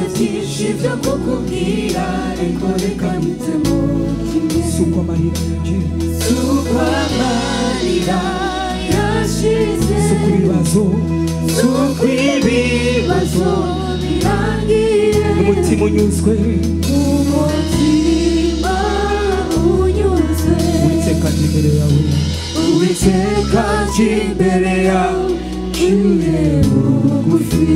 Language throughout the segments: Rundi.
byinshi byo kukubwira ariko reka mpitemo kimwe suko amarira yaje suko amarira yashize suko ibibazo birangiye umutima unyuzwe Uwiteka nje imbere yawe Uwiteka nje imbere yawe nciye bugufi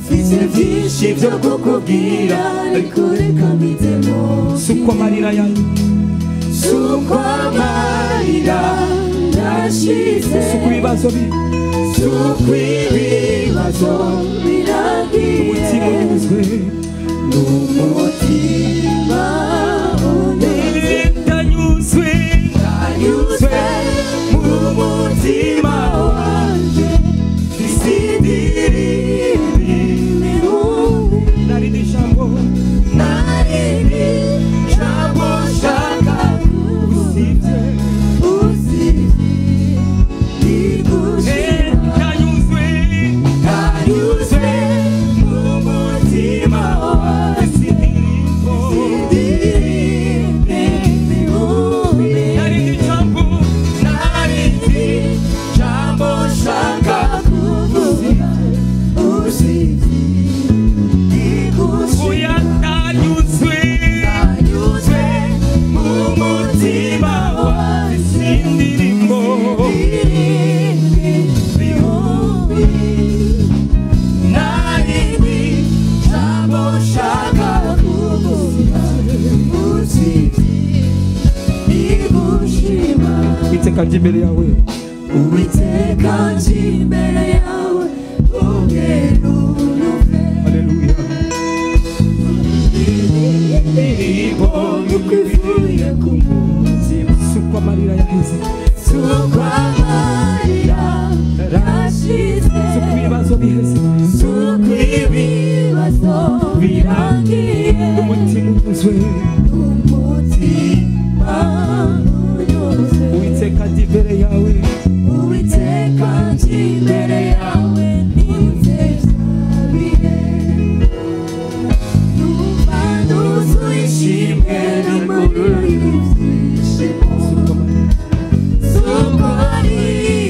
mfite byinshi byo kukubwira ariko reka mpitemo suko amarira yaje suko amarira yashize suko ibibazo birangiye umutima unyuzwe n'umutima ndanyuzwe mu mutima wanjye isindirimbi narindi jambo shaka usibye ndanyuzwe mu mutima wanjye narindi jambo shaka kuvuga oya ndanyuzwe mu mutima wanjye sindirimbo Uwiteka nje imbere yawe Uwiteka nje imbere yawe ungerunuve haleluya indirimbo y'ukwivuye ku mutima suko amarira yaheze suko amarira yashize suko ibibazo biheze suko ibibazo birangiye umutima unyuzwe umutima unyuze Uwiteka nje imbere yawe Uwiteka nje imbere yawe ninzezabiye numva nuzuye ishimwe n'amarira y'ibyishimo suko amarira suko ari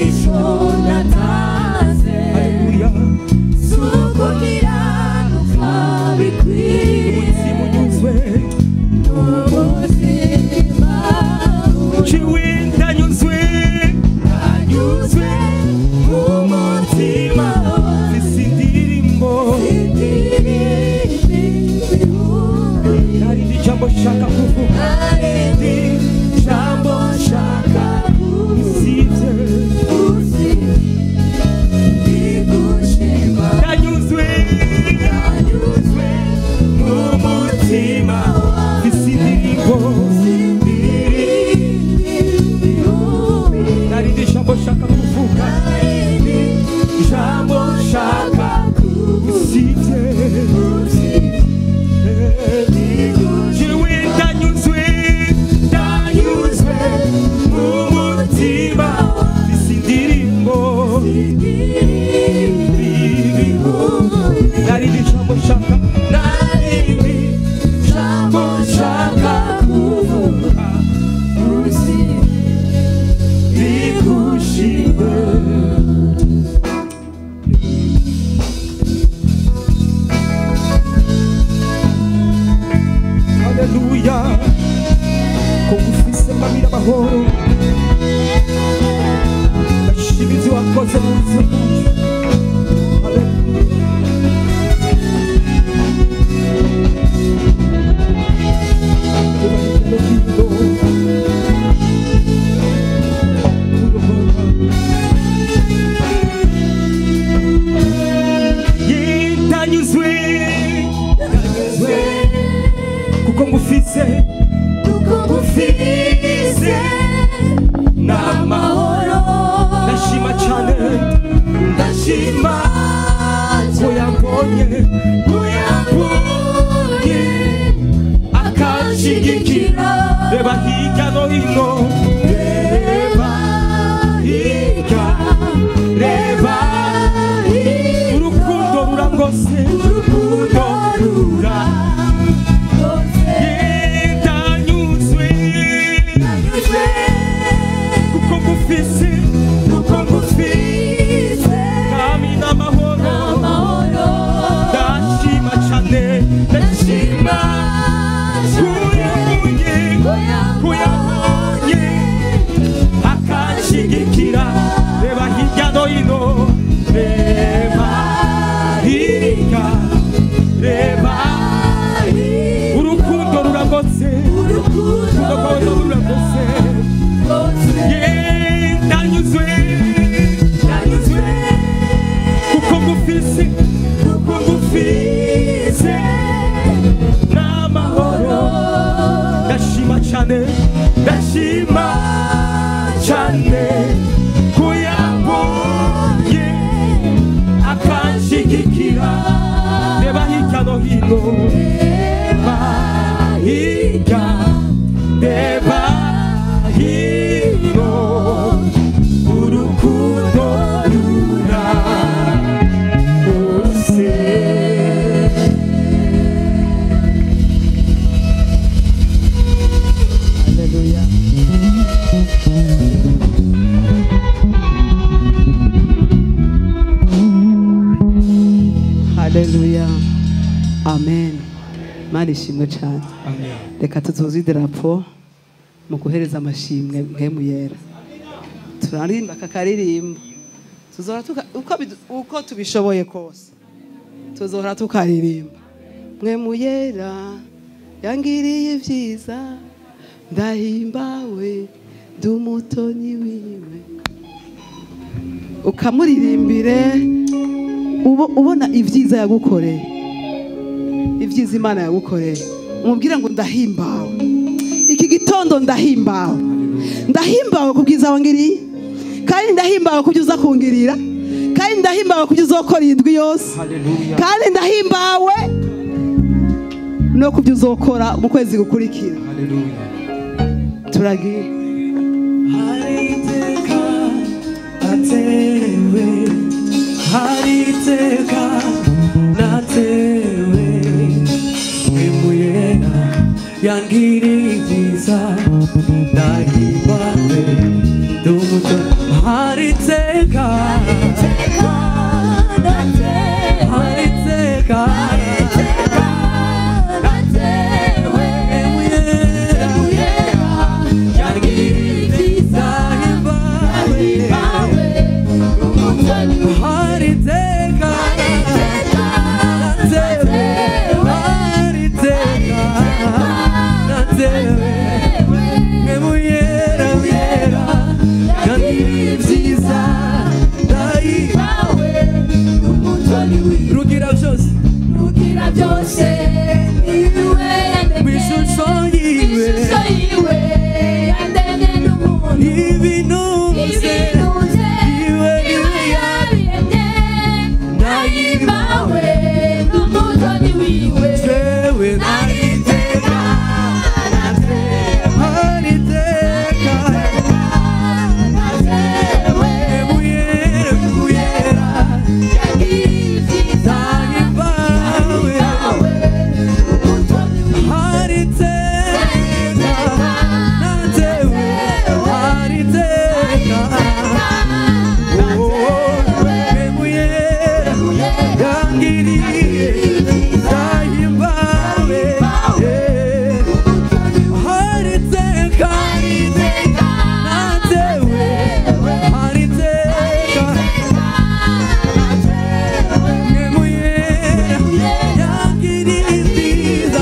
ijoro natanze haleluya suko biranuka bikwiye umutima unyuzwe n'ubuzima ciwe ndanyuzwe mu mutima isindirimbo narindi jambo shaka kuvuga usibye ndanyuzwe mu mutima isindirimbo narindi jambo shaka kuvuga ijambo shaka usibye ciwe ndanyuzwe mu mutima isindirimbo narindi jambo shaka ijambo shaka kuvuga bigushime haleluya ko ufise amabira amahoro ndashima ivyo wakoze mu buzima ndanyuzwe kuko ngufise n'amahoro ndashima cane ndashima ko yambonye akanshigikira reba hirya no hino reba hirya reba urukundo rurangose Haleluya. Amen. Imana ishimwe cyane. Amen. Reka tuzoze idarapo mu guhereza amashimwe Mpwemu Yera. Turarimba kakaririmba. Tuzohora uko tubishoboye kose. Tuzohora tukaririmba. Mpwemu Yera yangiriye ibyiza, ndahimbawe ndumutoni wiwe. Ukamuririmbire ubona ibyiza yagukoreye, ibyiza Imana yagukoreye. Umubwire ngo ndahimbawe, iki gitondo ndahimbawe, ndahimbawe kubwiza wangiriye, kandi ndahimbawe kubyo uza kungirira, kandi ndahimbawe kubyo uzokora indwi yose, kandi ndahimbawe no kubyo uzokora mu kwezi gukurikira. Turagiye. Hariteka atewe, hariteka natewe, Mpwemu Yera yangiriye ibyiza, ndahimbawe ndumutoni. Hariteka natewe, hariteka natewe, Mpwemu Yera yangiriye ibyiza, ndahimbawe ndumutoni. Hariteka natewe, hariteka natewe, Mpwemu Yera yangiriye ibyiza, ndahimbawe ndumutoni. Rugira byose, rugira byose niwe yandemye, ishusho yiwe yandemye n'umuntu, ibintu bye niwe yabiremye, ndahimbawe ndumutoni wiwe. Jewe nariteka natewe, hariteka natewe, Mpwemu Yera yangiriye ibyiza, ndahimbawe ndumutoni wiwe. Hariteka natewe, hariteka Mpwemu Yera yangiriye, ndahimbawe hariteka natewe, hariteka Mpwemu Yera yangiriye ibyiza,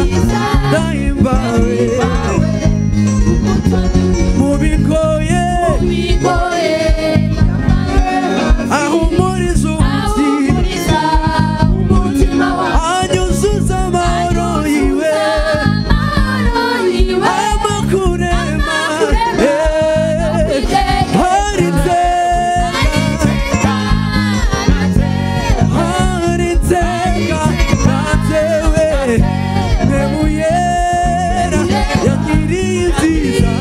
ndahimbawe mubigoye ahumuriza umutima, anyuzuza amahoro yiwe, amakurema hariteka natewe, Mpwemu Yera yangiriye ibyiza,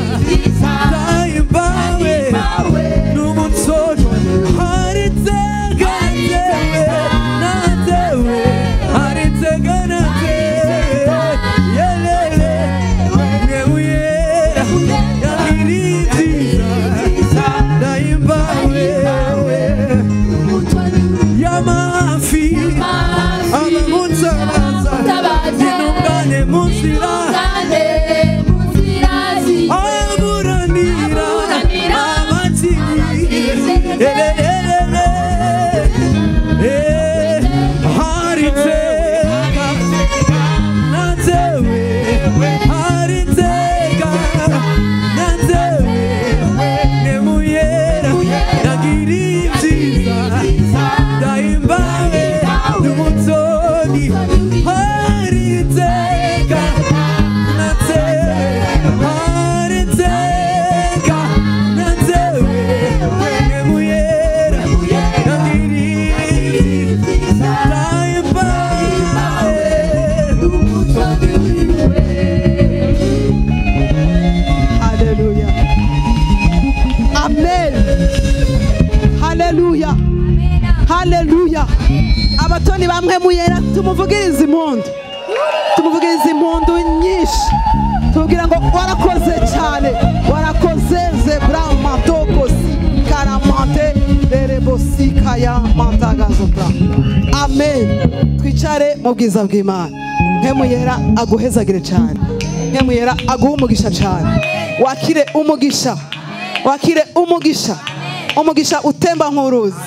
ndahimbawe n'umutsoro. Hariteka natewe, hariteka natewe, yelele, Mpwemu Yera yangiriye ibyiza, ndahimbawe y'amafi abamutabaza, intungane mu nzira, aburanira abakinnyi, hariteka natewe, hariteka natewe, Mpwemu Yera yangiriye ibyiza, ndahimbawe n'umutoni. Hariteka natewe, hariteka natewe, Mpwemu Yera yangiriye ibyiza, ndahimbawe n'umutoni wiwe. Haleluya. Amen. Haleluya. Haleluya. Abatoni ba Mpwemu Yera tumuvugirize impundu, tumuvugirize impundu nyinshi, tubwira ngo warakoze cyane, warakoze zebra matokos karamante berebo bosikaya mantagazopra. Amen. Twicare mu bwiza bw'Imana. Mpwemu Yera aguhezagire cyane. Mpwemu Yera aguha umugisha cyane. Wakire umugisha. Wakire umugisha. Umugisha utemba nk'uruzi.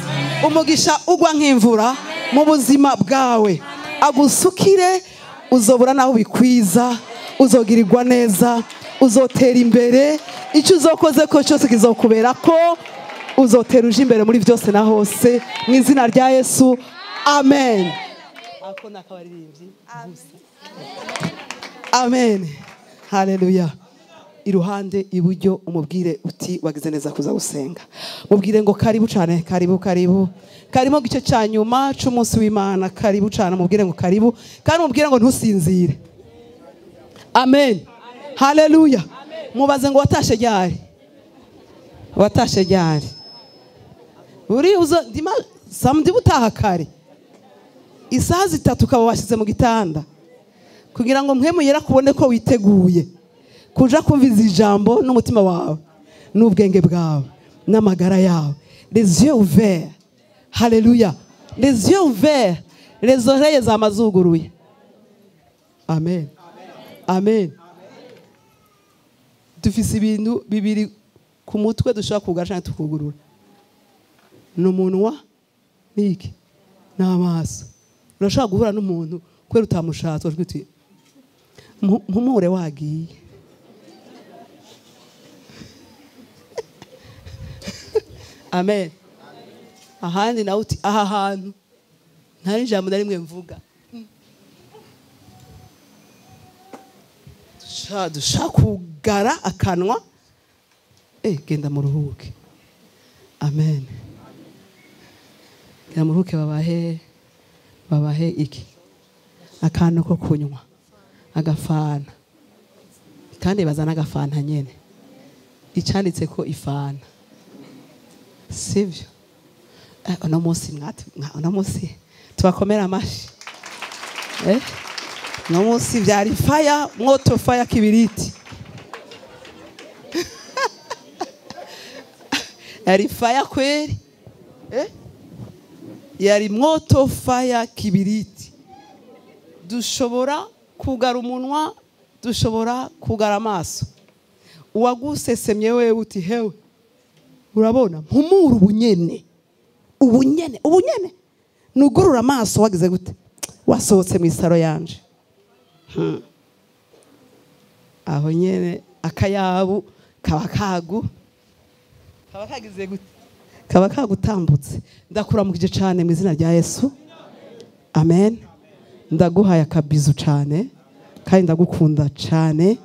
Umugisha ugwa nk'imvura mu buzima bwawe. Agusukire, uzobura naho bikwiza, uzogirirwa neza, uzotera imbere, icyo uzokoze ko cyose kizokubera ko uzotera uje imbere muri byose na hose mu izina rya Yesu. Amen. Ako nakabaririmbyi. Amen. Haleluya. Iruhande iburyo umubwire uti wagize neza kuza gusenga. Mubwire ngo karibu cyane, karibu karibu. Karimo gice cya nyuma cy'umunsi w'Imana, karibu cyane, mubwire ngo karibu, kandi mubwire ngo ntusinzire. Amen. Haleluya. Mubaze ngo watashe ryari? Watashe ryari? Uri uzo ndima samedi butaha kare. Isaha 3 ukaba washyize mu gitanda. Kugira ngo Mpwemu Yera kubone ko witeguye kuja kumviza ijambo n'umutima wawe n'ubwenge bwawe n'amagara yawe. Les yeux ouverts. Haleluya. Les yeux ouverts. Les oreilles zamazuguruye. Amen. Amen. Dufise ibintu bibiri ku mutwe dushaka kugara cyangwa tukugurura. N'umunwa niki n'amaso. Urashaka guhura n'umuntu kwera utamushatse uti mpumure wagiye. Amen. Ahandi nawe uti aha hantu ntari ijambo na rimwe mvuga. Dushaka kugara akanwa. Genda muruhuke. Amen. Genda muruhuke, babahe iki akantu ko kunywa, agafana, kandi bazana agafana nyene icanditse ko ifana. Sivyo? Uno munsi tubakomera amashi. Uno munsi byari fire, moto fire kibiriti. Yari fire kweli. Yari moto fire kibiriti. Dushobora kugara umunwa, dushobora kugara amaso. Uwagusesemye wewe uti hewe, urabona mpumura ubunyene nugurura amaso wagize gute wasohotse mu isaro yanje. Aho nyene akayabu kaba kagize gute, kaba kagutambutse. Ndakuramukije cyane mu izina rya Yesu. Amen. Ndaguhaye akabizu cyane kandi ndagukunda cyane.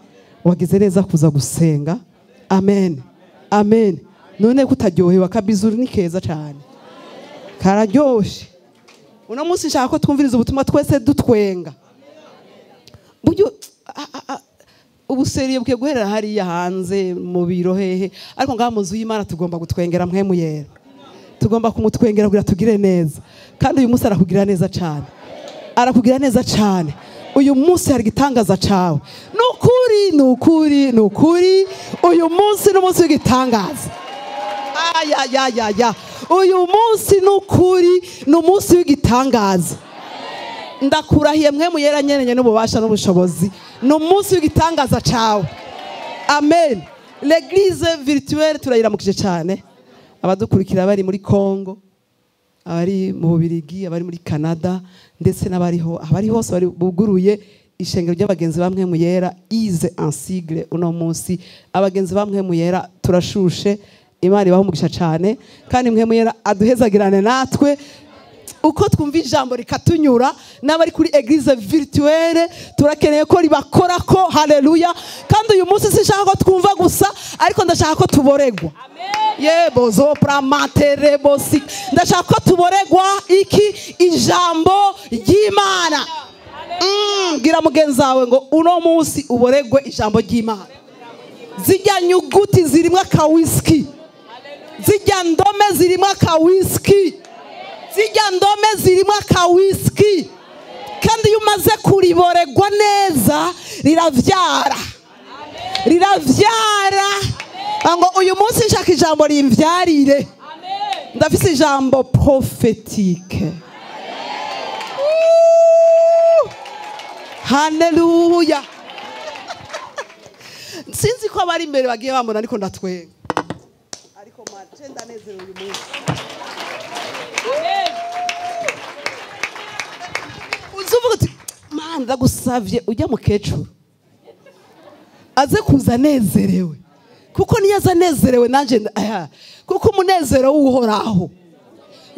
Wagize neza kuza gusenga. Amen. Amen. None kutaryohewe akabizu ni keza cyane. Kararyoshe. Uno munsi nshaka ko twumviriza ubutumwa twese dutwenga. Buryo ubuseriye bwe guherera hariya hanze mu biro hehe, ariko ngaha mu nzu y'Imana tugomba gutwengera Mpwemu Yera. Tugomba kumutwengera kugira tugire neza. Kandi uyu munsi arakugira neza cyane. Arakugira neza cyane. Uyu munsi hari gitangaza cawe. Nukuri. Uyu munsi n'umunsi w'igitangaza. Uyu munsi nukuri n'umunsi w'igitangaza. Ndakurahiye Mpwemu Yera nyenye n'ububasha n'ubushobozi. N'umunsi w'igitangaza cawe. Amen. L'église virtuelle turayiramukije cyane. Abadukurikira bari muri Congo, abari mu Bubiligi, abari muri Canada, ndetse abari hose bari buguruye ishengero ry'abagenzi ba Mpwemu Yera ize en sigle. Uno munsi abagenzi ba Mpwemu Yera turashushe. Imana ibaho umugisha cyane, kandi Mpwemu Yera aduhezagirane natwe uko twumva ijambo rikatunyura. N'abari kuri église virtuelle turakeneye ko ribakora ko. Haleluya. Kandi uyu munsi sinshaka ko twumva gusa, ariko ndashaka ko tuboregwa. Yebo zopra materebosi. Ndashaka ko tuboregwa iki ijambo ry'Imana. Gira mugenzi wawe ngo uno munsi uboregwe ijambo ry'Imana. Zijya nyuguti zirimwe ka whisky. Zijya ndome zirimwe ka whisky. Zijya ndome zirimwe ka whisky. Kandi iyo umaze kuriboregwa neza riravyara. Riravyara. Ngo uyu munsi nshaka ijambo rimvyarire. ndafise ijambo prophétique. Haleluya. Sinzi ko abari imbere bagiye bambona ariko ndatwenga. Ariko mace ndanezerewe uyu munsi. Uzuvuga uti mana ndagusavye ujya mukecuru aze kuza nezerewe kuko niyo aza nezerewe nanje kuko umunezero w'uhoraho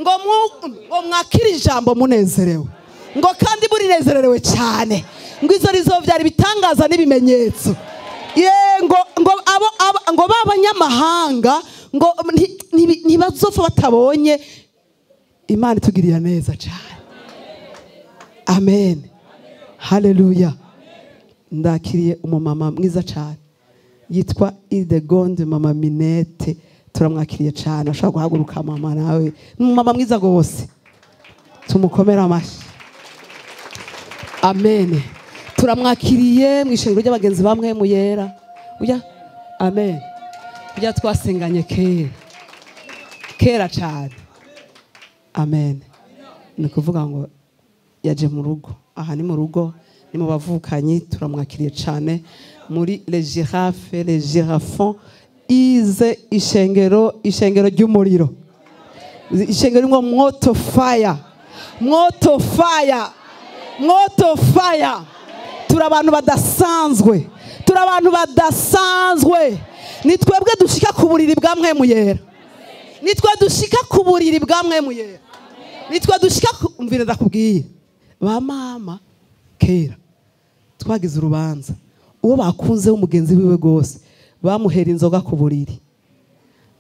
ngo mwakira ijambo munezerewe ngo kandi murinezerewe cyane ngo izo rizo byari bitangaza n'ibimenyetso ngo b'abanyamahanga ngo ntibazopfa batabonye Imana itugiriye neza cyane. Amen. Haleluya. Ndakiriye umumama mwiza cyane yitwa IDA Mama Minette. Turamwakiriye cyane. Ashaka guhaguruka mama nawe. Umumama mwiza gose. Tumukomera amashi. Amen. Turamwakiriye mwishengero ry'abagenzi ba Mpwemu Yera. Uya? Amen. Uya twasenganye kera cyane. Amen. Nikuvuga ngo yaje mu rugo. Aha ni mu rugo, ni mu bavukanyi. Turamwakiriye cyane muri les girafes, les girafons. Ize ishengero ry'umuriro. Ishengero ngo moto fire. Turi abantu badasanzwe. Ni twebwe dushika ku buriri bwa Mpwemu Yera. Nitwe dushika umvira ndakubwiye. Ba mama kera twagize urubanza. Uwo bakunze umugenzi wiwe gose bamuhera inzoga ku buriri.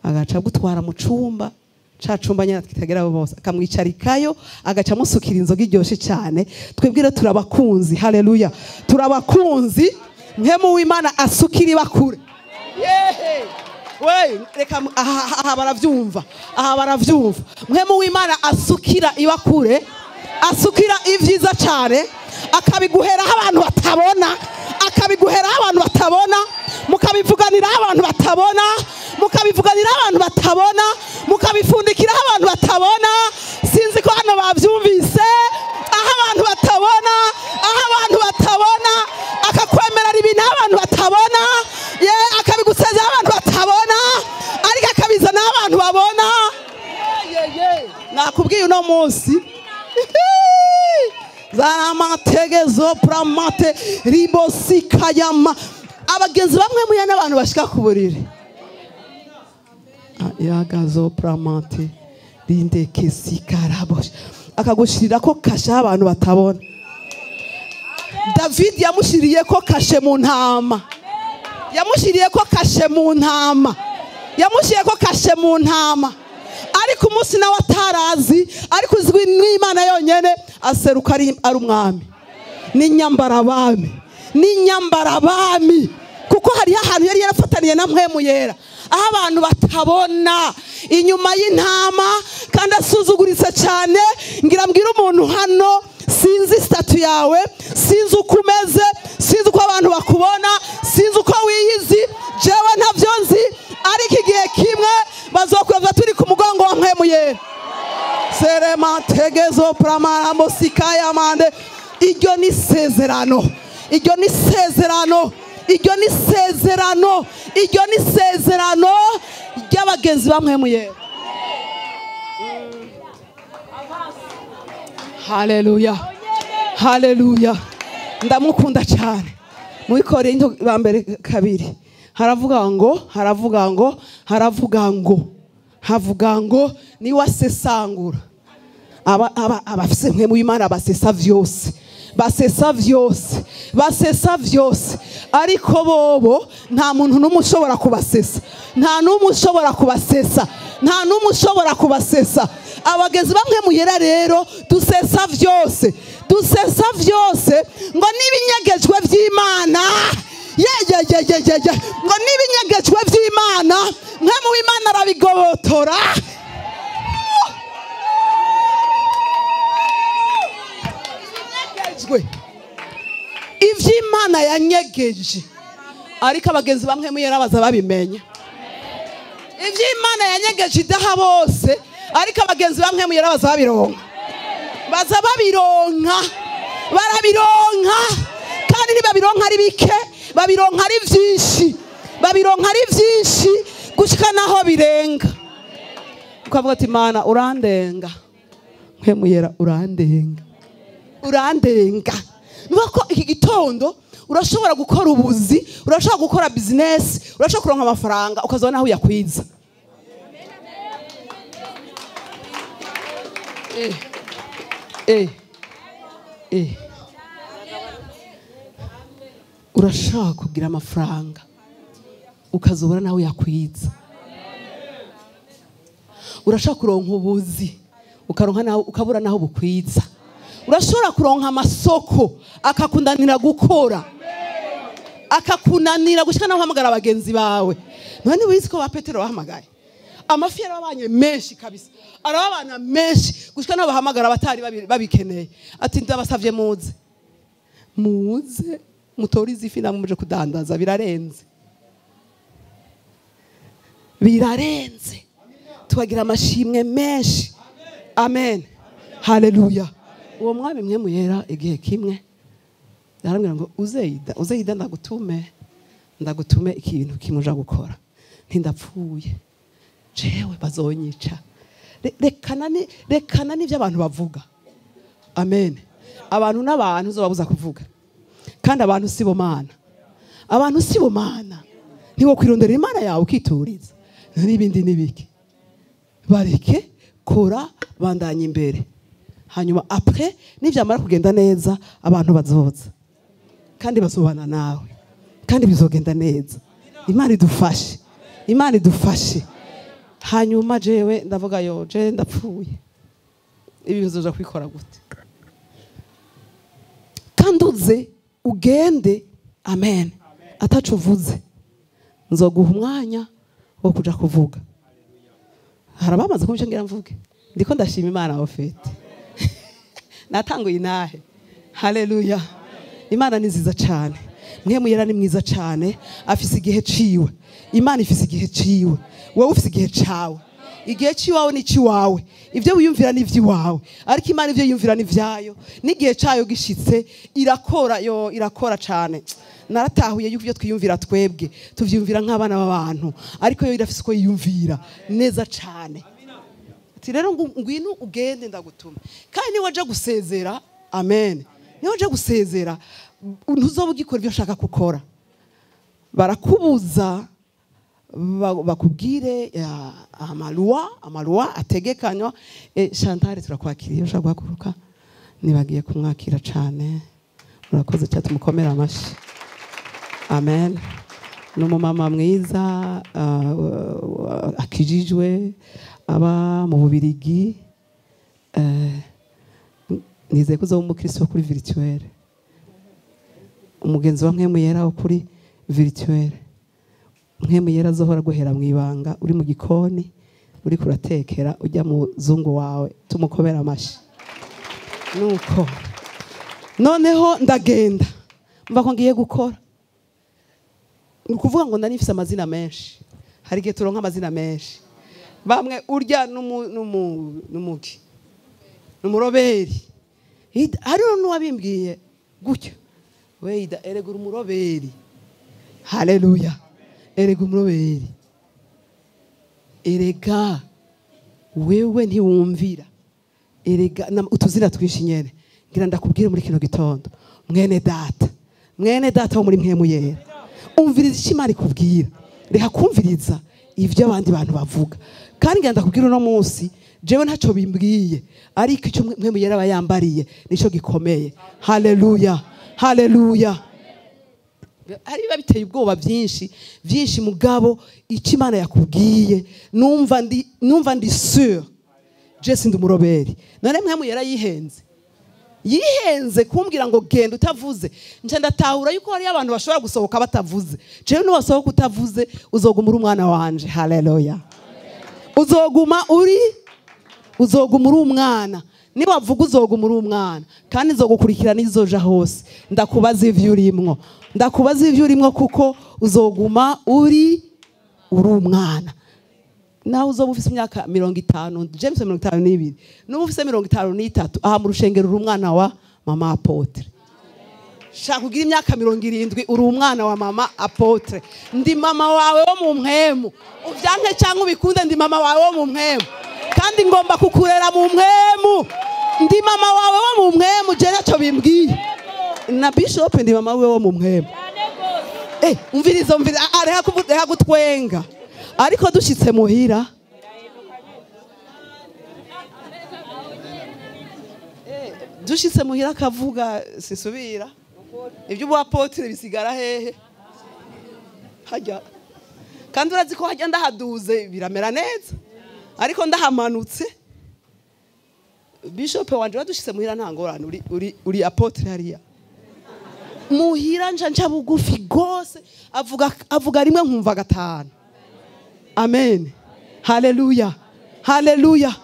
Agaca gutwara mu cumba. Cacumba nyana twitagera bose akamwicarikayo agaca musukira inzoga iryoshe cyane. Twebwire turabakunzi. Haleluya. Turabakunzi. Mpwemu w'Imana asukira ibakure. We reka aha baravyumva. Mpwemu w'Imana asukira ibakure. Asukira ivyiza cyane. Akabiguhera abantu batabona. Mukabivuganira abantu batabona. Mukabifundikira abantu batabona. Sinzi ko hano bavyumvise. Aha abantu batabona. Akakwemera ibintu abantu batabona. Akabigusezera abantu batabona. Ariko akabizana abantu babona. Nakubwiye uno munsi. Zaramantegezo pramate ribosikayama. Abagenzi bamwe muya n'abantu bashika ku buriri. Yagazo pramate rinde kesikarabosh. Akagushirira ko kasha abantu batabona. David yamushiriye ko kashe mu ntama. Ariko umunsi nawe atarazi, ariko uzwi n'Imana yonyene aseruka ari umwami. Ni nyambara abami. Kuko hari ahantu yari yarafataniye na Mpwemu Yera. Aho abantu batabona inyuma y'intama kandi asuzuguritse cyane. Ngira mbwira umuntu hano sinzi statut yawe, sinzi uko umeze, sinzi uko abantu bakubona, sinzi uko wiyizi, jewe ntavyo nzi, ariko igihe kimwe bazokweva turi ku mugongo wa Mpwemu Yera. Serema tegezo pramara mosikaya mande. Iryo ni sezerano ry'abagenzi ba Mpwemu Yera. Haleluya. Ndamukunda cyane. Muri Korinto ba mbere 2 havuga ngo ni wasesangura. Abafise Mpwemu w'Imana basesa vyose. Ariko bobo nta muntu n'umwe ushobora kubasesa. Abagenzi ba Mpwemu Yera rero dusesa vyose. Ngo nibinyegejwe vy'Imana. Ngo nibinyegejwe vy'Imana. Mpwemu w'Imana arabigobotora. Ivy'Imana yanyegeje. Ariko abagenzi ba Mpwemu Yera baza babimenya. Ivy'Imana yanyegeje idaha bose. ariko abagenzi bamwe muyera baza babironka, baza babironka, barabironka, kandi ntibabironka ari bike, babironka ari byinshi, babironka ari byinshi gushika naho birenga. Ukavuga ati Imana urandenga, Mpwemu Yera urandenga, urandenga. Nuko iki gitondo urashobora gukora ubuzi, urashobora gukora business, urashobora kuronka amafaranga ukazona naho yakwiza. Urashaka kugira amafaranga ukazobora naho yakwiza. Urashaka kuronka ubuzi ukaronka naho ukabura naho bukwiza. Urashobora kuronka amasoko akakundanira gukora, akakunanira gushika naho uhamagara abagenzi bawe. None wizi ko ba Petero bahamagaye amafi yarabanye menshi kabisa, arabana menshi gushika naho bahamagara abatari babikeneye, ati ndabasavye muze mutori izifi namuje kudandaza, birarenze, birarenze, tukagira amashimwe menshi. Amen, haleluya. Uwo mwami Mpwemu Yera igihe kimwe yarambwira ngo uzeyida ndagutume ikintu kimuja gukora, ntindapfuye jewe bazonyica, rekana n'ivyo abantu bavuga. Amen. Abantu n'abantu uzobabuza kuvuga, kandi abantu sibo Mana, abantu sibo Mana. Niwo kwirondera Imana yawe ukituriza n'ibindi nibiki, bareke kora, bandanye imbere, hanyuma après nivyamara kugenda neza abantu bazoza kandi bazobana nawe, kandi bizogenda neza. Imana idufashe, Imana idufashe. Hanyuma jewe ndavuga yo je ndapfuye, ibi bizoja kwikora gute? Kandi uze ugende, amen, atacu uvuze nzoguha umwanya wo kuja kuvuga. Harabamaze kumva ngira mvuge, ndiko ndashima Imana ofete. Natanguye inahe. Haleluya. Imana ni nziza cyane, Mpwemu Yera ni mwiza cyane, afise igihe ciwe. Imana ifise igihe ciwe, wowe ufise igihe cawe. Igihe ciwawe ni ciwawe, ivyo wiyumvira ni vyiwawe, ariko Imana ivyo yumvira ni vyayo. N'igihe cayo gishitse irakora cyane. Naratahuye yuko ivyo twiyumvira twebwe tuvyumvira nk'abana b'abantu, ariko yo irafise ko yiyumvira neza cyane. Ati rero ngwino ugende ndagutuma, kandi ni waje gusezera. Amen. Ni waje gusezera ntuzoba ugikora ivyo ushaka gukora, barakubuza bakubwire amalwa ategekanywa. Chantal turakwakiriye, ushaka guhaguruka? Nibagiye kumwakira cyane, murakoze cyane, tumukomera amashi. Amen. N'umumama mwiza akijijwe aba mu Bubirigi, nizeye ko uzoba umukristo kuri virtuel, umugenzi wa Mpwemu Yera kuri virtuel. Mpwemu Yera azohora guhera mu ibanga, uri mu gikoni uri kuratekera ujya mu zungu wawe, tumukomera amashi. Nuko noneho ndagenda mva ko ngiye gukora, ukuvuga ngo ndanifise amazina menshi. Hari igihe turonka amazina menshi, bamwe urya n'umuki n'umuroberi. Hariho n'uwabimbwiye gutyo, weida erega umuroberi. Haleluya. Erega umuroberi, erega wewe ntiwumvira, erega utuzina twinshi nyene. Ngira ndakubwire muri kino gitondo, mwene data wo muri Mpwemu Yera, umviriza icyo Imana ikubwira, reka kumviriza ivyo abandi bantu bavuga. Kandi ngira ndakubwira uno munsi jewe ntaco bimbwiye, ariko icyo Mpwemu Yera bayambariye nico gikomeye. Haleluya, haleluya. Hari biteye ubwoba byinshi mugabo icyo Imana yakubwiye numva ndi sûr je sindi umuroberi. None Mpwemu Yera yihenze kumbwira ngo genda utavuze. Nje ndatahura yuko hari abantu bashobora gusohoka batavuze. Jewe nuwasohoka utavuze uzoguma uri umwana wanje. Haleluya. Uzoguma uri umwana. Niba wavuga uzoguma uri umwana, kandi nzogukurikira nizoja hose. Ndakubaza ivyo urimwo, kuko uzoguma uri umwana. nawe uzoba ufise imyaka 50 James 52 n'ubu ufise 53 aha mu rushengero uri umwana wa mama apotre shaka kugira imyaka 70 uri umwana wa mama apotre ndi mama wawe wo mu mpwemu uvyanke cyangwa ubikunde ndi mama wawe wo mu mpwemu kandi ngomba kukurera mu mpwemu ndi mama wawe wo mu mpwemu je naco bimbwiye na bishop ndi mama wawe wo mu mpwemu umviriza areha gutwenga ariko dushitse muhira dushitse muhira akavuga sisubira ibyo ubu apotre bisigara hehe hajya kandi urazi ko hajya ndahaduze biramera neza ariko ndahamanutse bishop wanje wadushitse muhira nta ngorane uri apotre hariya muhira nca bugufi gose avuga rimwe nkumva gatanu amen haleluya haleluya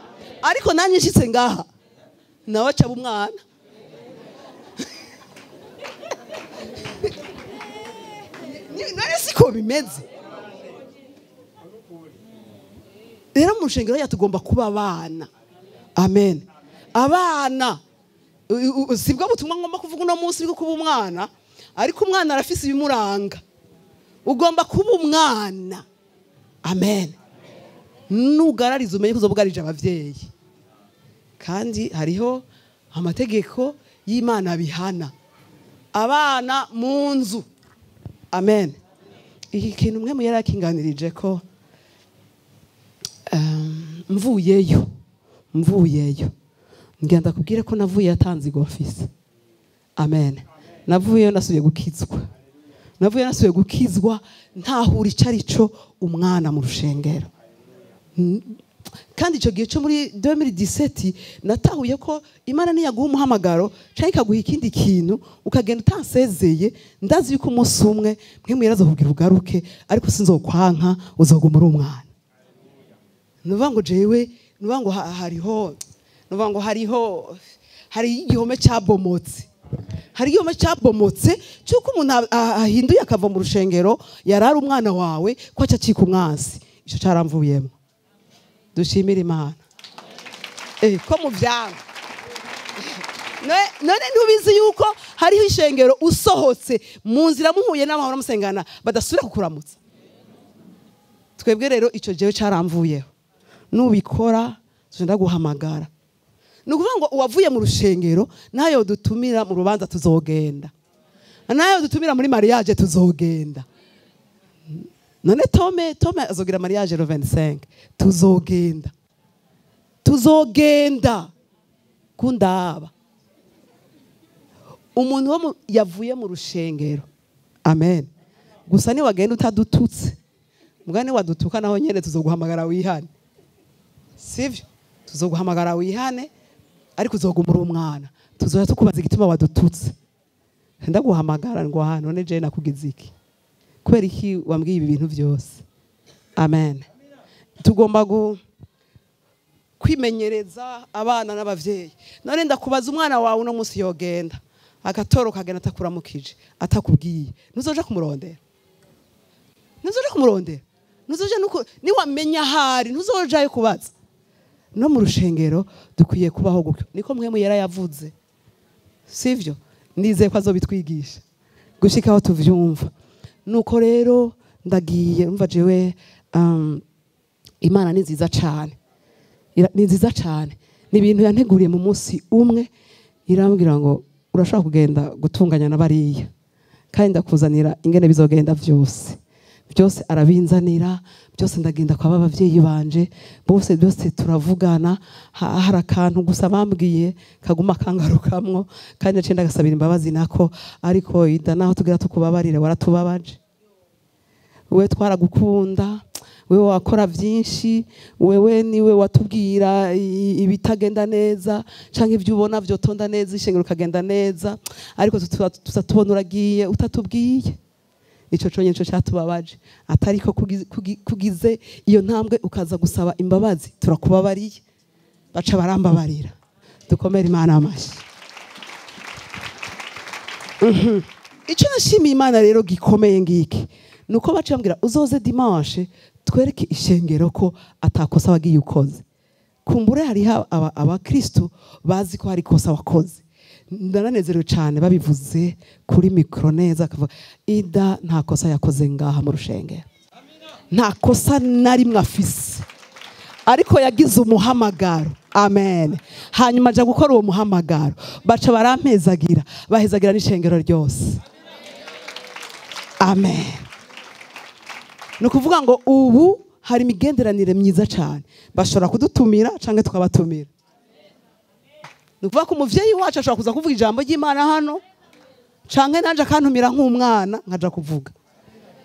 ariko nanye nshitse ngaha nawe aca umwana none siko bimeze rero mu rushengero yatugomba kuba abana amen abana sibwo butumwa ngomba kuvuga uno munsi bwo kuba umwana ariko umwana arafise ibimuranga ugomba kuba umwana amen nugarariza umenye kuzobugarije abavyeyi kandi hariho amategeko y'Imana bihana abana mu nzu amen iki kintu mwe yari akinganirije ko mvuyeyo ngenda kubwire ko navuye yatanze igofisi amen navuyeyo nasubiye gukizwa ntahura icarico umwana mu rushengero kandi icyo gihe cyo muri 2017 natahuye ko Imana niyaguha umuhamagaro cyangwa ikaguha ikindi kintu ukagenda utansezeye ndazi yuko umunsi umwe mwe yarazokubwira ugaruke ariko sinzokwanka uzoguma uri umwana nuvuga ngo jewe nuvuga ngo hariho igihome cyabomotse cyuko umuntu ahinduye akava mu rushengero yarari umwana wawe ko acacika umwansi icyo caramvuyemo dushimira Imana ko mu vyanga none ntubizi yuko hariho ishengero usohotse mu nzira muhuye n'amahoro musengana badasubira kukuramutsa twebwe rero ico jewe caramvuyeho nubikora tugenda guhamagara nukuvuga ngo uwavuye mu rushengero nayo dutumira mu rubanza tuzogenda nayo dutumira muri mariage tuzogenda none Tome azogira mariage le 25 tuzogenda kundaba umuntu yavuye mu rushengero amen gusa ni wagenda utadututse mugani wadutuka naho nyene tuzoguhamagara wihane sivyo tuzoguhamagara wihane ariko uzogumura umwana tuzoya tukubaza igituma wadututse ndaguhamagara ngo hano none je nakugize iki kubera iki wambwiye ibi bintu byose amen tugomba kwimenyereza abana n'abavyeyi none ndakubaza umwana wawe no munsi yogenda agatoro kagenda atakuramukije atakubwiye nuzoja kumurondera nuzoja nuko ni wamenya hari nuzojayo kubaza no mu rushengero dukwiye kubaho gutyo niko Mpwemu Yera yavuze sivyo nizeye ko azobitwigisha gushika aho tuvyumva nuko rero ndagiye umva jewe Imana ni nziza cyane ni ibintu yanteguriye mu munsi umwe irambwira ngo urashaka kugenda gutunganya n'abariya kandi ndakuzanira ingene bizogenda byose arabinzanira byose ndagenda kwa abavyeyi banje bose turavugana hari akantu gusa bambwiye kaguma kangarukamwo kandi naciye ndagasabira imbabazi nako ariko ida naho tugira tukubabarire waratubabaje wewe twaragukunda wewe wakora byinshi wewe niwe watubwira ibitagenda neza canke ibyo ubona byo tonda neza ishengero kagenda neza ariko tuzatubona uragiye utatubwiye ico conye cyo cyatubabaje atariko kugize iyo ntambwe ukaza gusaba imbabazi turakubabariye baca barambabarira dukomera Imana amashi ico nashimiye Imana rero gikomeye ngiki nuko baciye bambwira uzoze dimanche twereke ishengero ko atakosa wagiye ukoze. Kumbure hariho abakristo bazi ko hari kosa wakoze. Ndaranezerewe cyane babivuze kuri mikro neza akavuga IDA nta kosa yakoze ngaha mu rushengero, nta kosa nari mwafise, ariko yagize umuhamagaro. Amen. Hanyuma aja gukora uwo muhamagaro, baca barampezagira, bahezagira n'ishengero ryose. Amen. Nukuvuga ngo ubu hari imigenderanire myiza cyane, bashobora kudutumira canke tukabatumira. Nukuvuga ko umuvyeyi wacu ashobora kuza kuvuga ijambo ry'Imana hano, canke nanje akantumira nk'umwana nkaja kuvuga.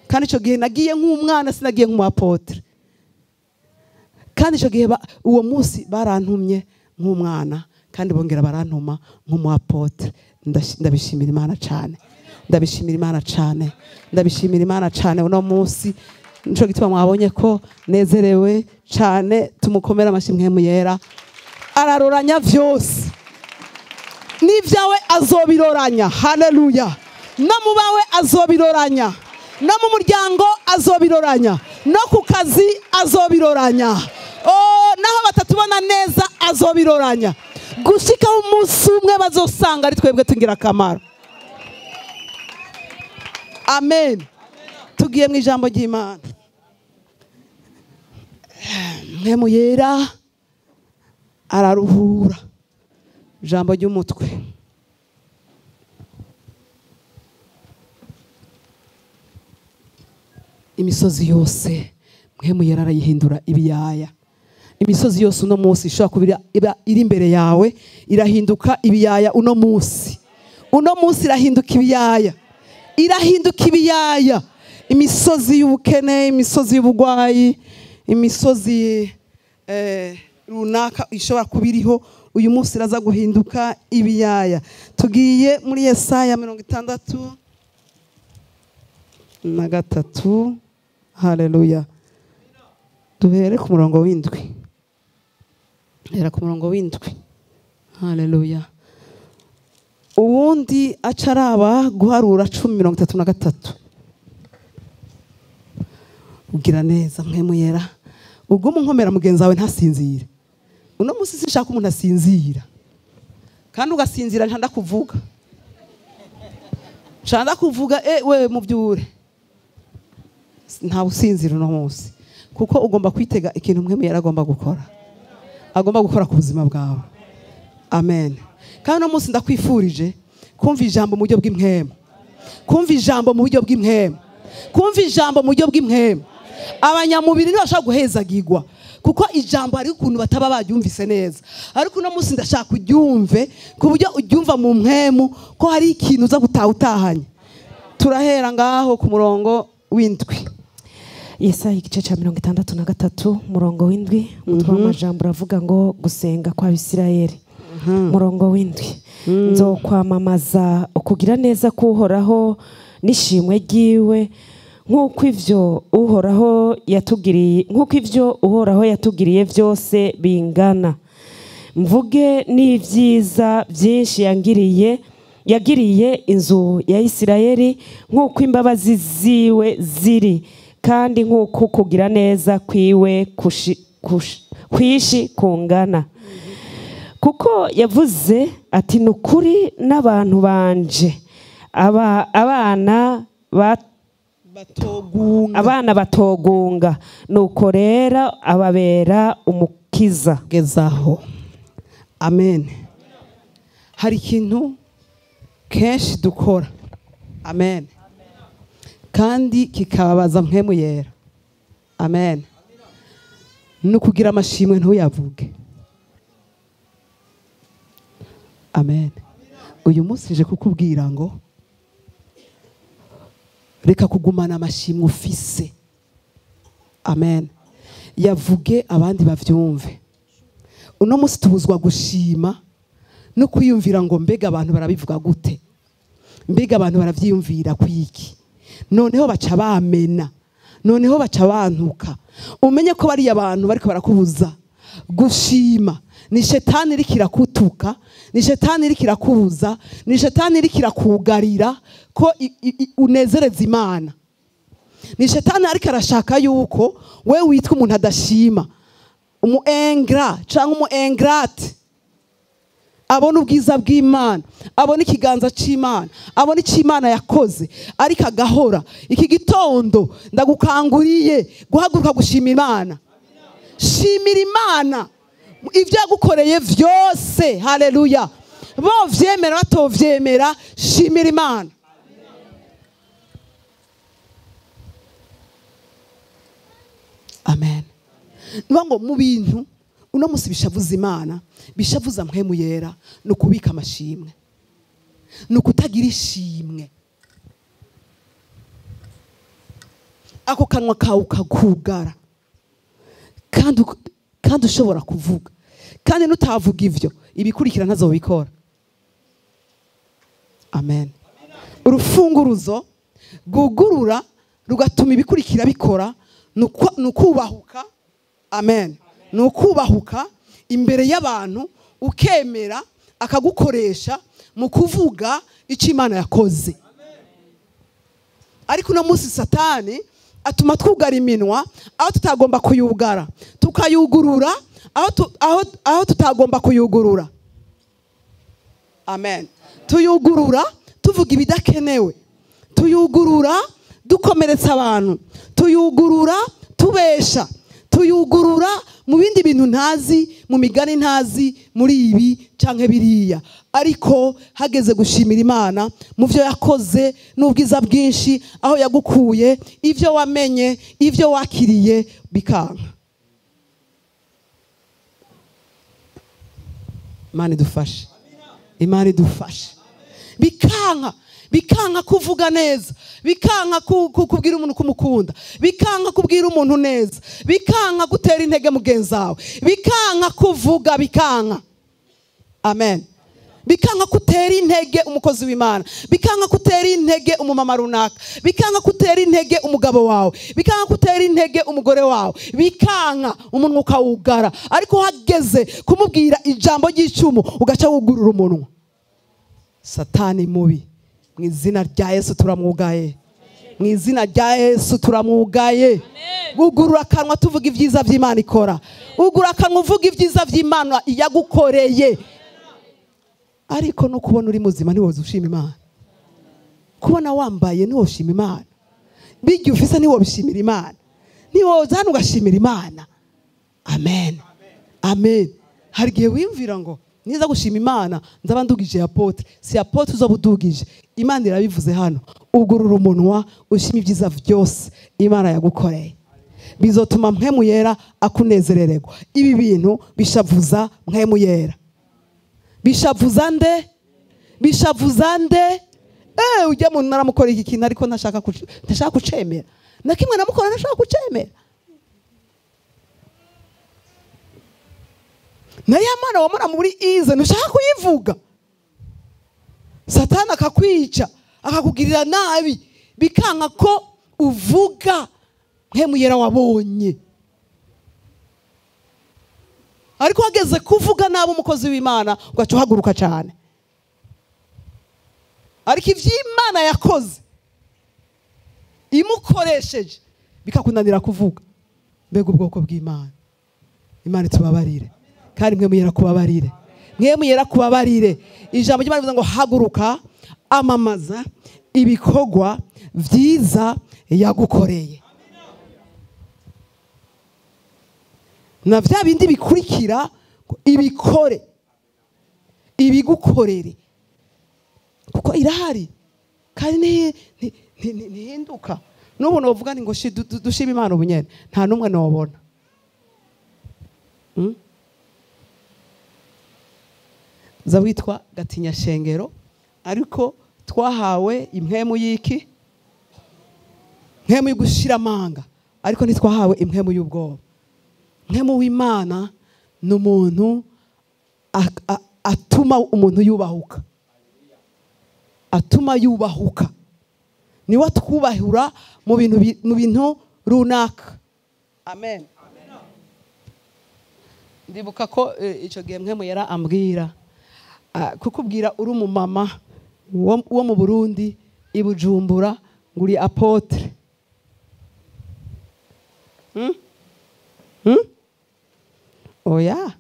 Kandi ico gihe nagiye nk'umwana, sinagiye nk'umuapotre. Kandi ico gihe uwo munsi barantumye nk'umwana, kandi bongera barantuma nk'umuapotre. Ndabishimira Imana cyane, ndabishimira Imana cyane, ndabishimira Imana cyane. Uno munsi nico gituma mwabonye ko nezerewe cyane. Tumukomera amashimwe Mpwemu Yera. Araroranya vyose, n'ivyawe azobiroranya. Haleluya. No mu bawe azobiroranya, no mu muryango azobiroranya, no ku kazi azobiroranya. Naho batatubona neza azobiroranya, gushika umunsi umwe bazosanga ari twebwe tungira akamaro. Amen. Tugiye mu ijambo ry'Imana. Mpwemu Yera araruhura. Ijambo ry'umutwe. Imisozi yose Mpwemu Yera arayihindura ibiyaya. Imisozi yose uno munsi ishobora kubira iri imbere yawe irahinduka ibiyaya. Uno munsi irahinduka ibiyaya, irahinduka ibiyaya. Imisozi y'ubukene, imisozi y'ubugwayi, imisozi runaka ishobora kubiriho, uyu munsi iraza guhinduka ibiyaya. Tugiye muri Yesaya 63. Haleluya. Duhere ku murongo w'indwi. Hera ku murongo w'indwi. Haleluya. Uwundi acaraba Guharura 10:33. Ugira neza Mpwemu Yera, ubwo munkomera mugenzi wawe ntasinzire. Uno munsi sinshaka umuntu asinzira, kandi ugasinzira ntanda kuvuga. Nshanda kuvuga we mubyure. Nta usinzira uno munsi, kuko ugomba kwitega ikintu Mpwemu Yera agomba gukora. Agomba gukora ku buzima bwawe. Amen. Kandi uno munsi ndakwifurije kumva ijambo mu buryo bw'impwemu. Kumva ijambo mu buryo bw'impwemu. Kumva ijambo mu buryo bw'impwemu. Abanyamubiri ntibashaka guhezagirwa, kuko ijambo hari ukuntu bataba baryumvise neza. Ariko uno munsi ndashaka uryumve ku buryo uryumva mu mpwemu ko hari ikintu uza gutahanye. Turahera ngaho ku murongo w'indwi. Yesaya igice cya 63 murongo w'indwi. Umutwe w'amajambo uravuga ngo gusenga kwa Bisirayeli. Murongo w'indwi. Nzokwamamaza ukugira neza k'Uhoraho n'ishimwe ryiwe, nk'uko ivyo Uhoraho yatugiriye byose bingana. Mvuge n'ivyiza byinshi yagiriye inzu ya Isirayeli, nk'uko imbabazi ziwe ziri, kandi nk'uko kugira neza kwiwe kwishi kungana. Kuko yavuze ati nukuri n'abantu banje abana batogunga, nuko rero ababera umukiza. Gezaho. Amen. Hari ikintu kenshi dukora. Amen. Kandi kikababaza Mpwemu Yera. Amen. Nukugira amashimwe ntuyavuge. Amen. Uyu munsi nje kukubwira ngo reka kugumana amashimwe ufise. Amen. Yavuge abandi bavyumve. Uno munsi tubuzwa gushima no kwiyumvira ngo mbega abantu barabivuga gute, mbega abantu baravyiyumvira kwiki, noneho baca bamena, noneho baca bantuka. Umenye ko bari abantu bariko barakubuza gushima. Ni shetani iri kirakutuka, ni shetani iri kirakubuza, ni shetani iri kirakugarira ko unezereza Imana. ni shetani ariko arashaka yuko we witwa umuntu adashima, umu engra cyangwa umu engrate, abona ubwiza bw'Imana, abona ikiganza cy'Imana, abona icyo Imana yakoze, ariko agahora. Iki gitondo ndagukanguriye guhaguruka gushima Imana. Shimira Imana ibyo yagukoreye byose. Haleluya. Bo vyemera batovyemera, shimira Imana. Amen. Ngo mu bintu uno musi bishavuza Imana, bishavuza Mpwemu Yera, no kubika amashimwe, no kutagira ishimwe. Ako kanwa kawe ukagugara, kandi ushobora kuvuga, kandi nutavuga ivyo ibikurikira ntazobikora. Amen. Urufunguruzo gugurura rugatuma ibikurikira bikora, nukubahuka. Amen. Nukubahuka imbere y'abantu, ukemera akagukoresha mu kuvuga icyo Imana yakoze. Ariko uno munsi satani atuma twugara iminwa aho tutagomba kuyugara, tukayugurura aho tutagomba kuyugurura. Amen. Tuyugurura tuvuga ibidakenewe, tuyugurura dukomeretsa abantu, tuyugurura tubesha, tuyugurura mu bindi bintu ntazi, mu migani ntazi, muri ibi canke biriya. Ariko hageze gushimira Imana mu byo yakoze n'ubwiza bwinshi, aho yagukuye, ivyo wamenye, ivyo wakiriye bikanka. Imana idufashe, Imana idufashe. Bikanka kuvuga neza, bikanka kubwira umuntu kumukunda, bikanka kubwira umuntu neza, bikanka gutera intege mugenzi wawe, bikanka kuvuga, bikanka. Amen. Bikanka kutera intege umukozi w'Imana, bikanka kutera intege umumama runaka, bikanka kutera intege umugabo wawe, bikanka kutera intege umugore wawe, bikanka umunwa ukawugara. Ariko hageze kumubwira ijambo ry'icumu ugaca wugurura umunwa. Satani mubi, mu izina rya Yesu turamwugaye, mu izina rya Yesu turamwugaye. Wugurura akanwa tuvuga ibyiza by'Imana ikora, wugurura akanwa uvuga ibyiza by'Imana yagukoreye. Ariko no kubona uri muzima ntiwoza ushima Imana, kubona wambaye ntiwoshima Imana, bijya ufise ntiwobishimira Imana, ntiwoza hano ugashimira Imana. Amen. Amen. Hari igihe wimvira ngo niza gushima Imana nzaba ndugije apotre, si apotre uzobudugije. Imana irabivuze hano, ugurura umunwa ushima ibyiza byose Imana yagukoreye, bizotuma Mpwemu Yera akunezerererwa. Ibi bintu bishavuza Mpwemu Yera. Bishavuza nde? Bishavuza nde? Ujya mu naramukora iki kintu ariko ntashaka kucemera, na kimwe namukora ntashaka kucemera. Na ya Mana wamara muri ize ntushaka kuyivuga, satani akakwica akakugirira nabi, bikanka ko uvuga Mpwemu Yera wabonye. Ariko wageze kuvuga nabi umukozi w'Imana ugaca uhaguruka cyane. Ariko ivy'Imana yakoze imukoresheje bikakunanira kuvuga, mbega ubwoko bw'Imana. Imana tubabarire, kandi Mpwemu Yera kubabarire, Mpwemu Yera kubabarire. Ijambo ry'Imana rivuga ngo haguruka amamaza ibikorwa vyiza yagukoreye. Na vya bindi bikurikira ibikore, ibigukorere, kuko irahari kandi ntihinduka. N'ubu novuga ngo dushima Imana ubunyene, nta numwe nobona. Za witwa Gatinya Shengero, ariko twahawe impwemu y'iki? Impwemu y'ugushira amanga, ariko ntitwahawe impwemu y'ubwoba. Mpwemu w'Imana ni umuntu atuma umuntu yubahuka, atuma yubahuka, niwe twubahura mu bintu runaka. Amen. Ndibuka ko icyo gihe Mpwemu Yera ambwira, kukubwira uri umumama wo mu Burundi i Bujumbura ngo uri apotre, oya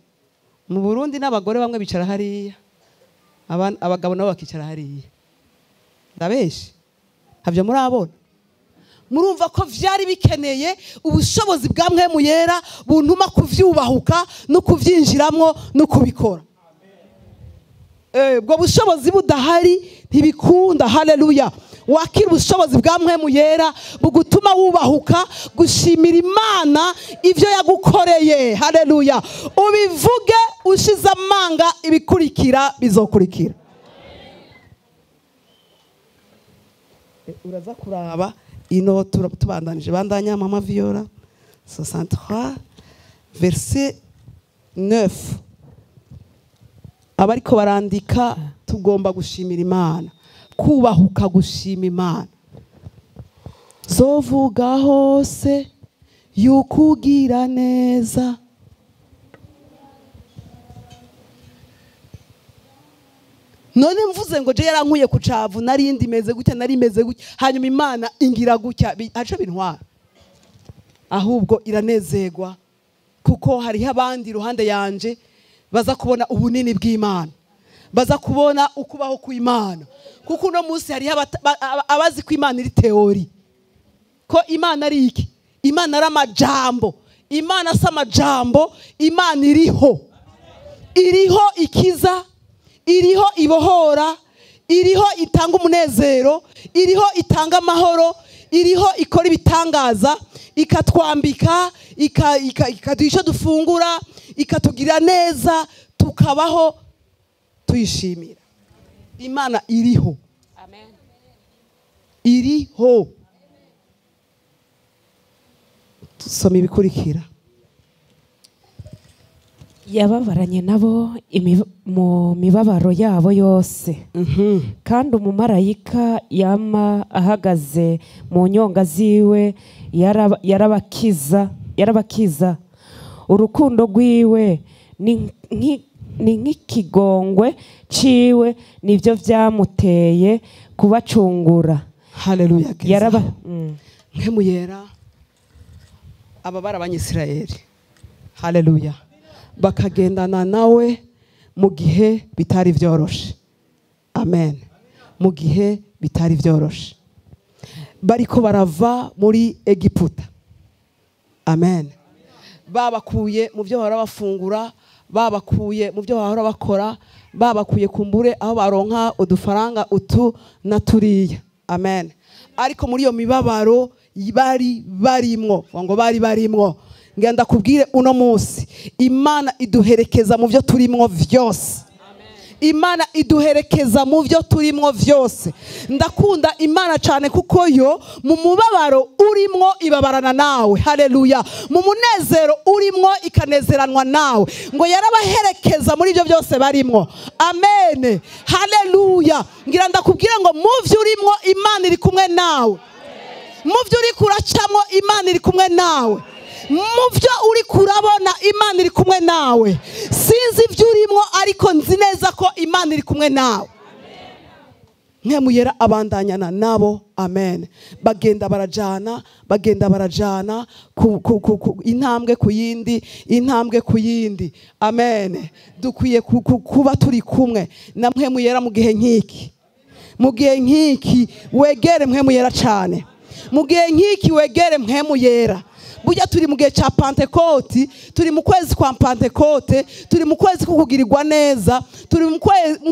mu Burundi n'abagore bamwe bicara hariya abagabo nabo bakicara hariya ndabeshe havyo murabona murumva ko vyari bikeneye ubushobozi bwa Mpwemu Yera buntuma kuvyubahuka no kuvyinjiramwo no kubikora ubwo bushobozi budahari ntibikunda. Haleluya. Wakira ubushobozi bwa Mpwemu Yera bugutuma wubahuka gushimira Imana ivyo yagukoreye. Haleluya. Ubivuge ushize amanga, ibikurikira bizokurikira. Uraza kuraba ino tubandanije bandanya mama Viola 63 verset 9. Abariko barandika tugomba gushimira Imana, kubahuka gushima Imana. Zovuga hose yukugira neza, none mvuze ngo je yarankuye ku cavu narindi meze gutya nari meze gutya hanyuma Imana ingira gutya aco bintwara, ahubwo iranezerwa kuko hariho abandi iruhande yanje baza kubona ubunini bw'Imana, baza kubona ukubaho kw'Imana, kuko uno munsi hariho abazi ko Imana iri teori, ko Imana ari iki, Imana ari amajambo, Imana si amajambo, Imana iriho ikiza, iriho ibohora, iriho itanga umunezero, iriho itanga amahoro, iriho ikora ibitangaza, ikatwambika, ikaduha icyo dufungura, ikatugira neza, tukabaho tuyishimira. Imana iriho. Amen. Iriho. Tusome ibikurikira. Yababaranye nabo mu mibabaro yabo yose, kandi umumarayika yama ahagaze mu nyonga ziwe yarabakiza. Urukundo rwiwe ni nk'ikigongwe ciwe, nivyo vyamuteye kubacungura. Haleluya. Mpwemu Yera ababara abanyisirayeli, haleluya, bakagendana nawe mu gihe bitari vyoroshe. Amen. Mu gihe bitari vyoroshe bariko barava muri Egiputa. Amen. Babakuye mu byo bahora bafungura, babakuye mu byo bahora bakora, babakuye kumbure aho baronka udufaranga utu na turiya. Amen. Ariko muri iyo mibabaro bari barimwo, ngo bari barimwo, ngenda kubwire uno munsi Imana iduherekeza mu byo turimwo vyose. Imana iduherekeza mu byo turimwo vyose. Ndakunda Imana cyane kuko yo mu mubabaro urimwo ibabarana nawe. Haleluya. Mu munezero urimwo ikanezeranwa nawe. Ngo yarabaherekeza muri byo byose barimwo. Amen. Haleluya. Ngira ndakubwira ngo mu byo urimwo Imana iri kumwe nawe. Mu byo uri kuracamwo Imana iri kumwe nawe. Mu byo uri kurabona Imana iri kumwe nawe. Sinzi ibyo urimo ariko nzi neza ko Imana iri kumwe nawe. Mpwemu Yera abandanyana nabo. Amen. Bagenda barajana intambwe ku yindi. Amen. Dukwiye kuba turi kumwe na Mpwemu Yera mu gihe nk'iki. Mu gihe nk'iki wegere Mpwemu Yera cyane. Mu gihe nk'iki wegere Mpwemu Yera. Burya turi mu gihe cya Pentekote, turi mu kwezi kwa Pentekote, turi mu kwezi ko kugirirwa neza, turi mu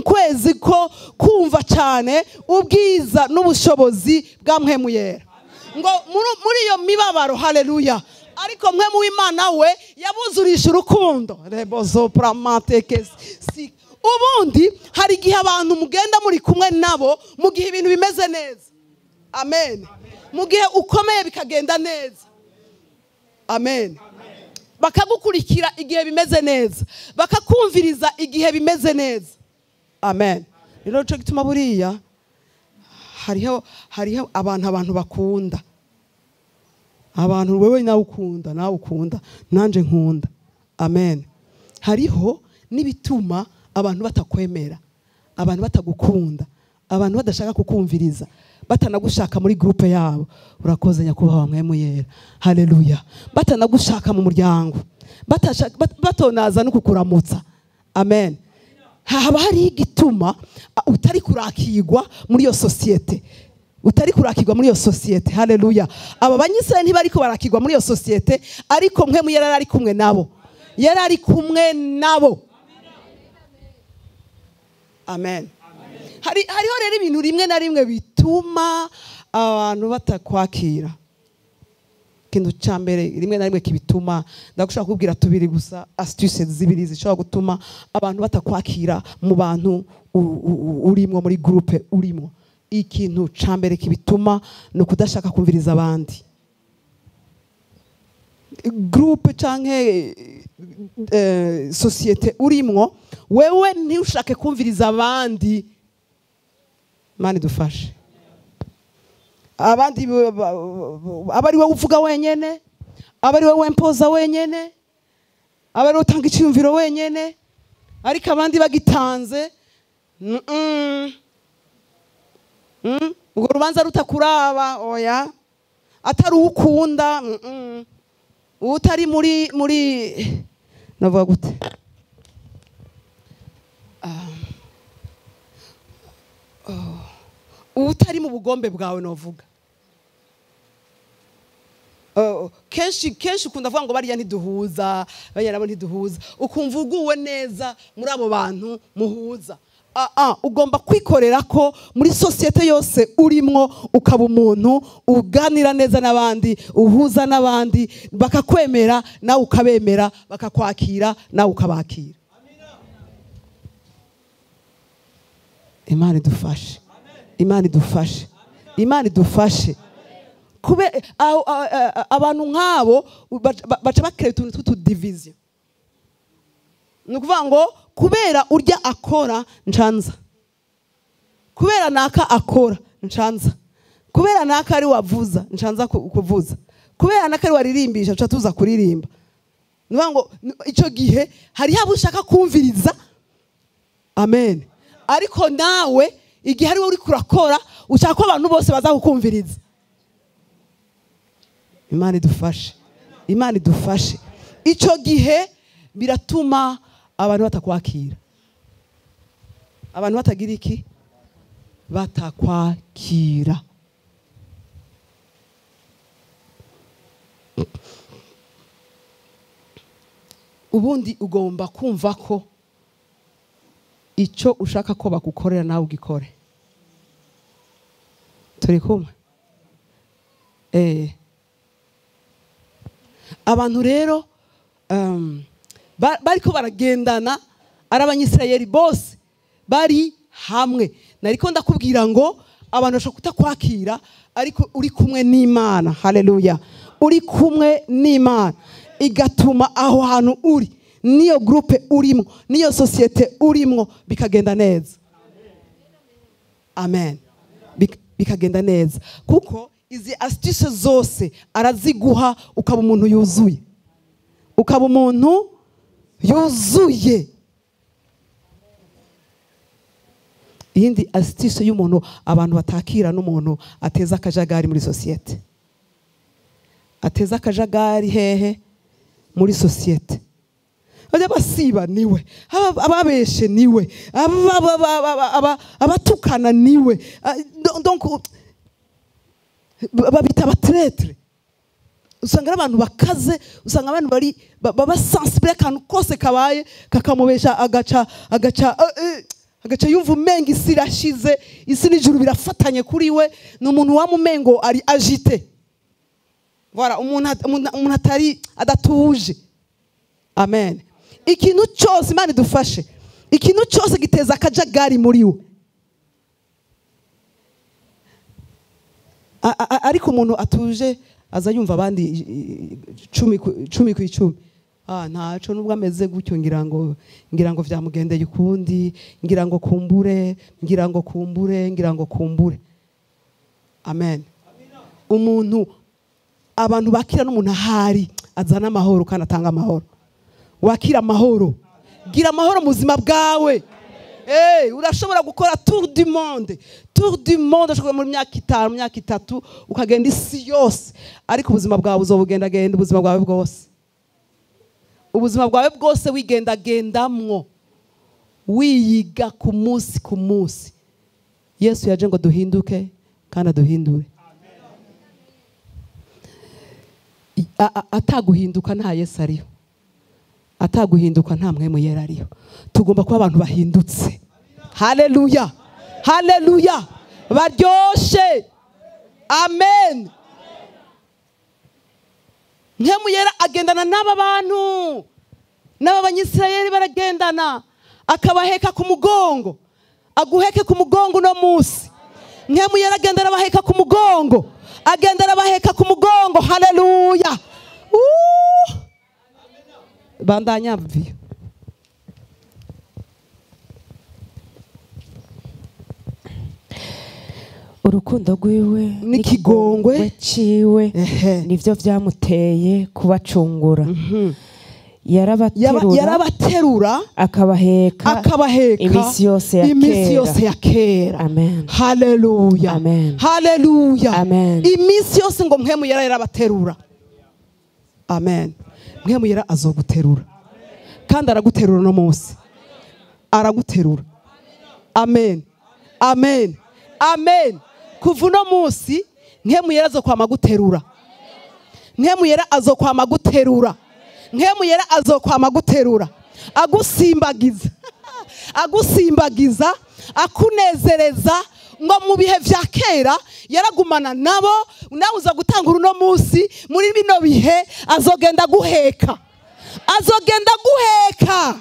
kwezi ko kumva cyane ubwiza n'ubushobozi bwa Mpwemu Yera. Ngo muri iyo mibabaro, haleluya, ariko Mpwemu w'Imana we yabuzurisha urukundo. Ubundi hari igihe abantu mugenda muri kumwe nabo mu gihe ibintu bimeze neza. Amen. Mu gihe ukomeye bikagenda neza. Amen. Bakagukurikira igihe bimeze neza, bakakumviriza igihe bimeze neza. Amen. Rero cyo gituma buriya hariho abantu bakunda, abantu wewe nawe ukunda nanje nkunda. Amen. Hariho n'ibituma abantu batakwemera, abantu batagukunda, abantu badashaka kukumviriza, batanagushaka muri groupe yabo, urakoze nyakubahwa Mpwemu Yera. Haleluya. Batanagushaka mu muryango, batonaza no kukuramutsa. Amen. Haba hari igituma utari kurakirwa muri iyo societe, utari kurakirwa muri iyo societe. Haleluya. Aba banyisirayeli ntibariko barakirwa muri iyo societe, ariko Mpwemu Yera ari kumwe nabo, yari kumwe nabo. Amen. Hariho rero ibintu rimwe na rimwe bituma abantu batakwakira. Ikintu cya mbere rimwe na rimwe kibituma, ndagushaka kubwira tubiri gusa, astuce zibiri zishobora gutuma abantu batakwakira mu bantu urimo muri groupe urimo. Ikintu cya mbere kibituma no kudashaka kumviriza abandi. Groupe canke societe urimo, wewe ntushake kumviriza abandi. Mani dufashe. Abandi abari we uvuga wenyene, abari we wempoza wenyene, abari utanga icyumviro wenyene, ariko abandi bagitanze ubwo rubanza rutakuraba. Oya, atari ukunda, utari muri navuga gute, utari mu bugombe bwawe novuga. Kenshi ukunda vuga ngo bariya ntiduhuza, bariya nabo ntiduhuza, ukumva uguwe neza muri abo bantu muhuza. Ugomba kwikorera ko muri societe yose urimo ukaba umuntu uganira neza n'abandi, uhuza n'abandi, bakakwemera nawe ukabemera, bakakwakira nawe ukabakira. Imana idufashe, Imana idufashe, Imana idufashe. Kube abantu nk'abo baca bakira utuntu tw'utudivision. Ni ukuvuga ngo kubera urya akora nshanza, kubera naka akora nshanza, kubera naka ari wavuza nshanza kuvuza, kubera naka ari waririmbisha tuca tuza kuririmba. Ni ukuvuga ngo icyo gihe hari habo ushaka kumviriza. Amen. Ariko nawe igihe ari wowe uri kurakora ushaka ko abantu bose baza kukumviriza. Imana idufashe, Imana idufashe. Icyo gihe biratuma abantu batakwakira, abantu batagira iki, batakwakira. Ubundi ugomba kumva ko icyo ushaka ko bagukorera nawe ugikore. Turi kumwe? Abantu rero bariko baragendana ari abanyisirayeli bose bari hamwe. Nariko ndakubwira ngo abantu bashobora kutakwakira ariko uri kumwe n'Imana. Haleluya. Uri kumwe n'Imana igatuma aho hantu uri, niyo groupe urimo, niyo societe urimo bikagenda neza. Amen. Bikagenda neza kuko izi astuce zose araziguha, ukaba umuntu yuzuye, ukaba umuntu yuzuye. Iyindi astuce y'umuntu abantu batakira n'umuntu ateza akajagari muri societe, ateza akajagari hehe muri societe. Bajya basiba niwe, ababeshe niwe, abatukana niwe, donc babita abatretre. Usanga abantu bakaze, usanga abantu bari baba sensible akantu kose kabaye kakamubesha agaca yumva umenga isi irashize, isi n'ijuru birafatanye kuri we. Ni umuntu wamumengo ari agite, voilà, umuntu atari adatuje. Amen. Ikintu cyose Imana idufashe, ikintu cyose giteza akajagari muri we. Ariko umuntu atuje aza yumva abandi 10 ku 10. Ntaco nubwo ameze gutyo, ngira ngo vyamugendeye ukundi, ngira ngo kumbure. Amen. Abantu bakira n'umuntu ahari azana amahoro kandi atanga amahoro. Wakira amahoro, gira amahoro mu buzima bwawe. urashobora gukora tour du monde ushobora muri myaka 5 myaka 3 ukagenda isi yose, ariko ubuzima bwawe uzobugendagenda ubuzima bwawe bwose wigendagendamwo wiyiga ku munsi. Yesu yaje ngo duhinduke kandi aduhindure. Ataguhinduka nta Yesu ariho, ataguhinduka nta Mpwemu Yera ariho. Tugomba kuba abantu bahindutse. Haleluya, haleluya, baryoshe. Amen. Mpwemu Yera agendana n'aba bantu, n'aba banyisirayeli baragendana, akabaheka ku mugongo. Aguheke ku mugongo no munsi. Mpwemu Yera agendana abaheka ku mugongo, agendana abaheka ku mugongo. Haleluya. Bandanya mvyo. Urukundo rwiwe n'ikigongwe ciwe nivyo vyamuteye kubacungura. Yarabaterura akabaheka imisi yose ya kera. Amen. Haleluya. Amen. Haleluya. Amen. Imisi yose ngo Mpwemu Yera yarabaterura. Amen. Mpwemu Yera azoguterura kandi araguterura no munsi, araguterura. Amen. Amen. Amen. Kuva no munsi Mpwemu Yera azokwama guterura. Mpwemu Yera azokwama guterura. Mpwemu Yera azokwama guterura, agusimbagiza agusimbagiza, akunezereza ngo mu bihe vya kera yaragumana nabo, nawe uza gutangura uno munsi muri bino bihe azogenda guheka, azogenda guheka.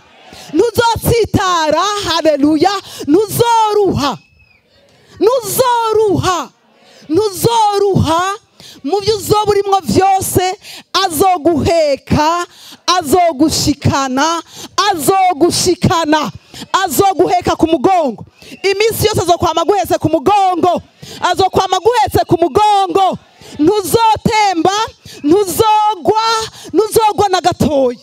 Ntuzotsitara. Haleluya. Ntuzoruha, ntuzoruha, ntuzoruha. Mu byo uzoba urimwo vyose azoguheka, azogushikana, azoguheka ku mugongo. Iminsi yose azokwama guhetse ku mugongo, azokwama guhetse ku mugongo. Ntuzotemba, ntuzogwa na gatoyi.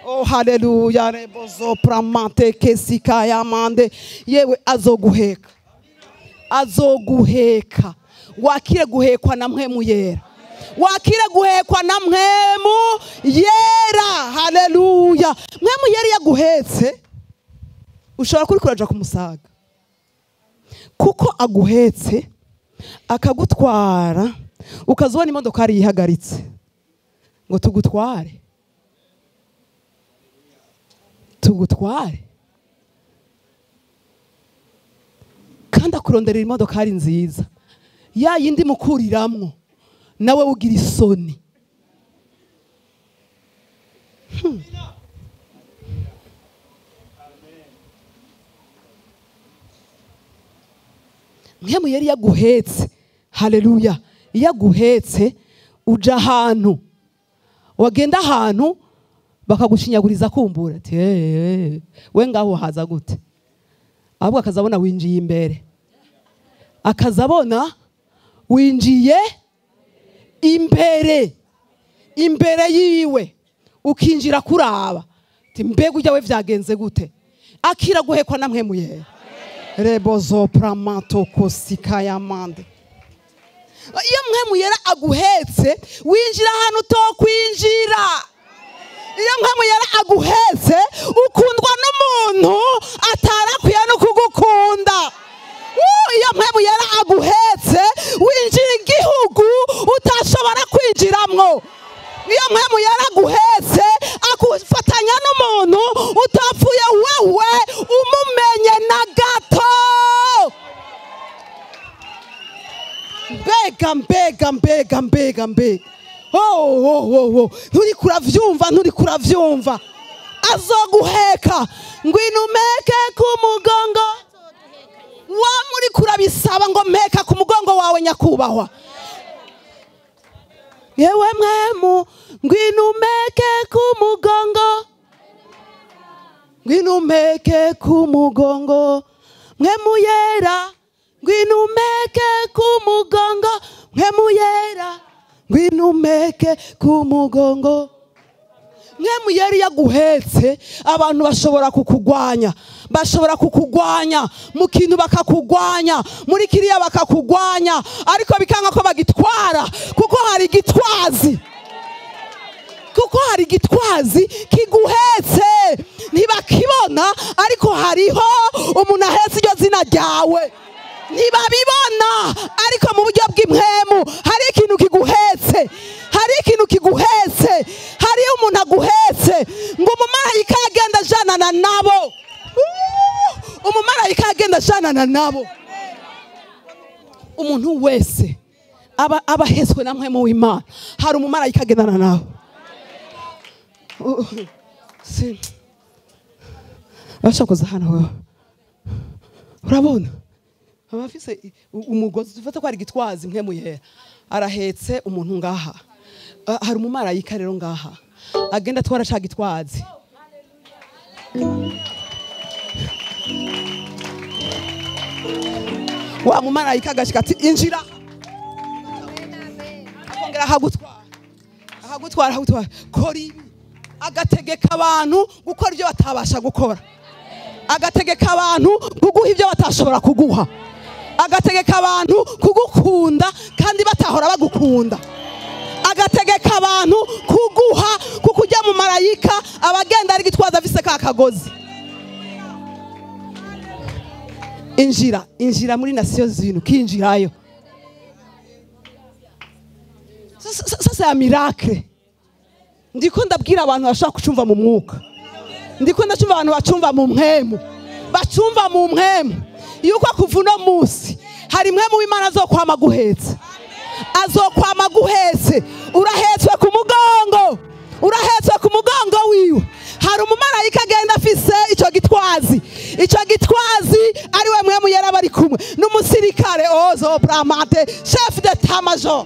Oh haleluya. Rebozo pramante kesika yamande. Yewe azoguheka, azoguheka. Wakire guhekwa na Mpwemu Yera, wakire guhekwa na Mpwemu Yera. Haleluya. Mpwemu Yera yaguhetse ushobora kuri kuraja kumusaga, kuko aguhetse akagutwara, ukazobona imodoka ari ihagaritse ngo tugutware kandi akuronderera imodoka ari nziza, ya yindi mukuriramwo nawe ugira isoni. Mpwemu Yera yaguhetse. Haleluya. Yaguhetse uja ahantu, wagenda ahantu bakagushinyaguriza kumbura ati we ngaho haza gute, ahubwo akazabona winjiye imbere, akazabona winjiye imbere yiwe, ukinjira kuraba ati mbega ujya we vyagenze gute. Akira guhekwa na Mpwemu Yera. Rebozo pramato kosika yamande. Iyo Mpwemu Yera aguhetse winjira ahantu to kwinjira. Iyo Mpwemu Yera aguhetse ukundwa n'umuntu atarakwiye no kugukunda. Iyo Mpwemu Yera aguhetse winjira igihugu utashobora kwinjiramwo. Iyo Mpwemu Yera aguhetse akufatanya n'umuntu utapfuye wewe umumenye na gato. Mbega. Nturi kuravyumva. Azoguheka ngwino umeke ku mugongo. Wa muri kurabisaba ngo mpeka ku mugongo wawe nyakubahwa. Yewe Mpwemu ngwino umeke ku mugongo, ngwino umeke ku mugongo. Mpwemu Yera ngwino umeke ku mugongo. Mpwemu Yera ngwino umeke ku mugongo. Mpwemu Yera yaguhetse abantu bashobora kukugwanya, bashobora kukugwanya mu kintu, bakakugwanya muri kiriya, bakakugwanya ariko bikanga ko bagitwara, kuko hari igitwazi, kuko hari igitwazi kiguhetse. Ntibakibona ariko hariho umuntu ahetse iryo zina ryawe. Ntibabibona ariko mu buryo bw'impwemu hari ikintu kiguhetse, hari ikintu kiguhetse, hari umuntu aguhetse. Ngo umumarayika agenda ajanana nabo, umumarayika agenda ajanana nabo. Umuntu wese aba ahetswe na mpwemu w'Imana, hari umumarayika agendana nawe. Bashakoza hano wewe, urabona abafise umugozi dufata ko ari gitwazi. Mpwemu Yera arahetse umuntu ngaha, hari umumarayika rero ngaha agenda twara ca gitwazi. Wa mumarayika agashika ati injira, akongera ahagutwara kora ibi, agategeka abantu gukora ibyo batabasha gukora, agategeka abantu kuguha ibyo batashobora kuguha, agategeka abantu kugukunda kandi batahora bagukunda, agategeka abantu kuguha kuko ujya mu marayika abagenda ari gitwaza afise ka kagozi. Injira muri nasiyo z'ibintu, kinjirayo. Sasa ya miracle ndiko ndabwira abantu bashaka kucumva mu mwuka, ndiko ndacumva abantu bacumva mu mpwemu, bacumva mu mpwemu yuko kuva uno munsi hari mpwemu w'Imana azokwama guhetse, azokwama guhetse. Urahetswe ku mugongo, urahetswe ku mugongo wiwe. Hari umumarayika agenda afise ico gitwazi, ico gitwazi ari we Mpwemu Yera bari kumwe n'umusirikare ozo bramate, chef d'état major,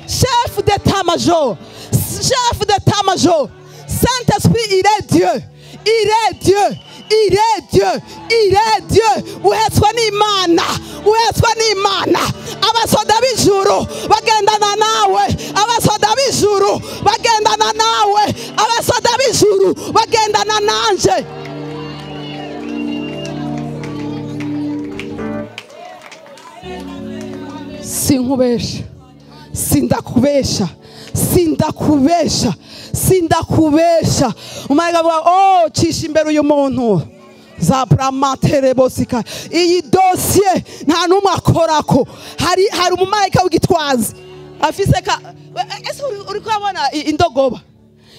chef d'état major, chef d'état major. Saint-Esprit, il est Dieu, il est Dieu, il est Dieu, il est Dieu. Uhetswe n'Imana, uhetswe n'Imana. Abasoda b'ijuru bagendana nawe, abasoda b'ijuru bagendana nawe, abasoda b'ijuru bagendana nanje. Sinkubesha, sindakubesha, sindakubesha, sindakubesha. Umarega avuga oh cisha imbere uyu muntu za bramatere bosika, iyi dossier nta numwe akorako. Hari umumarayika w'igitwazi afise ka. Ese uri kubona indogoba,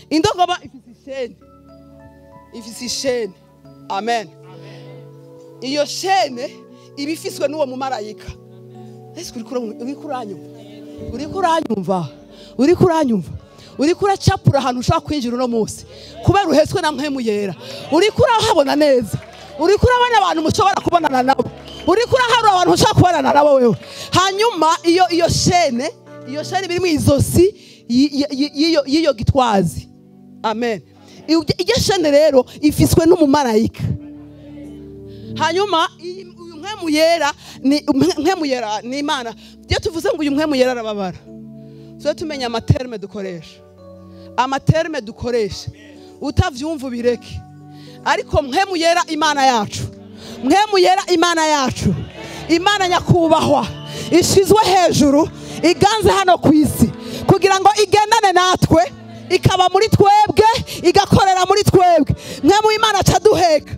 indogoba ifise ishene, ifise ishene. Amen. Iyo shene ibifiswe n'uwo mumarayika. Ese uri kuranyumva, uri kuranyumva, uri kuracapura ahantu ushaka kwinjira uno munsi kubera uhetswe na Mpwemu Yera. Uri kurahabona neza, uri kurabona abantu mushobora kubonana nabo, uri kuraharura abantu ushaka kubonana nabo wewe. Hanyuma iyo shene biri mu izosi yiyo gitwazi. Amen. Iyo shene rero ifiswe n'umumarayika. Hanyuma Mpwemu Yera ni Imana. Byo tuvuze ngo uyu Mpwemu Yera arababara, so tumenya amaterme dukoresha, amaterme dukoresha utavyumva bireke. Ariko Mpwemu Yera Imana yacu, Mpwemu Yera Imana yacu, Imana nyakubahwa ishizwe hejuru, iganze hano ku isi kugira ngo igendane natwe, ikaba muri twebwe, igakorera muri twebwe. Mpwemu Imana acaduheka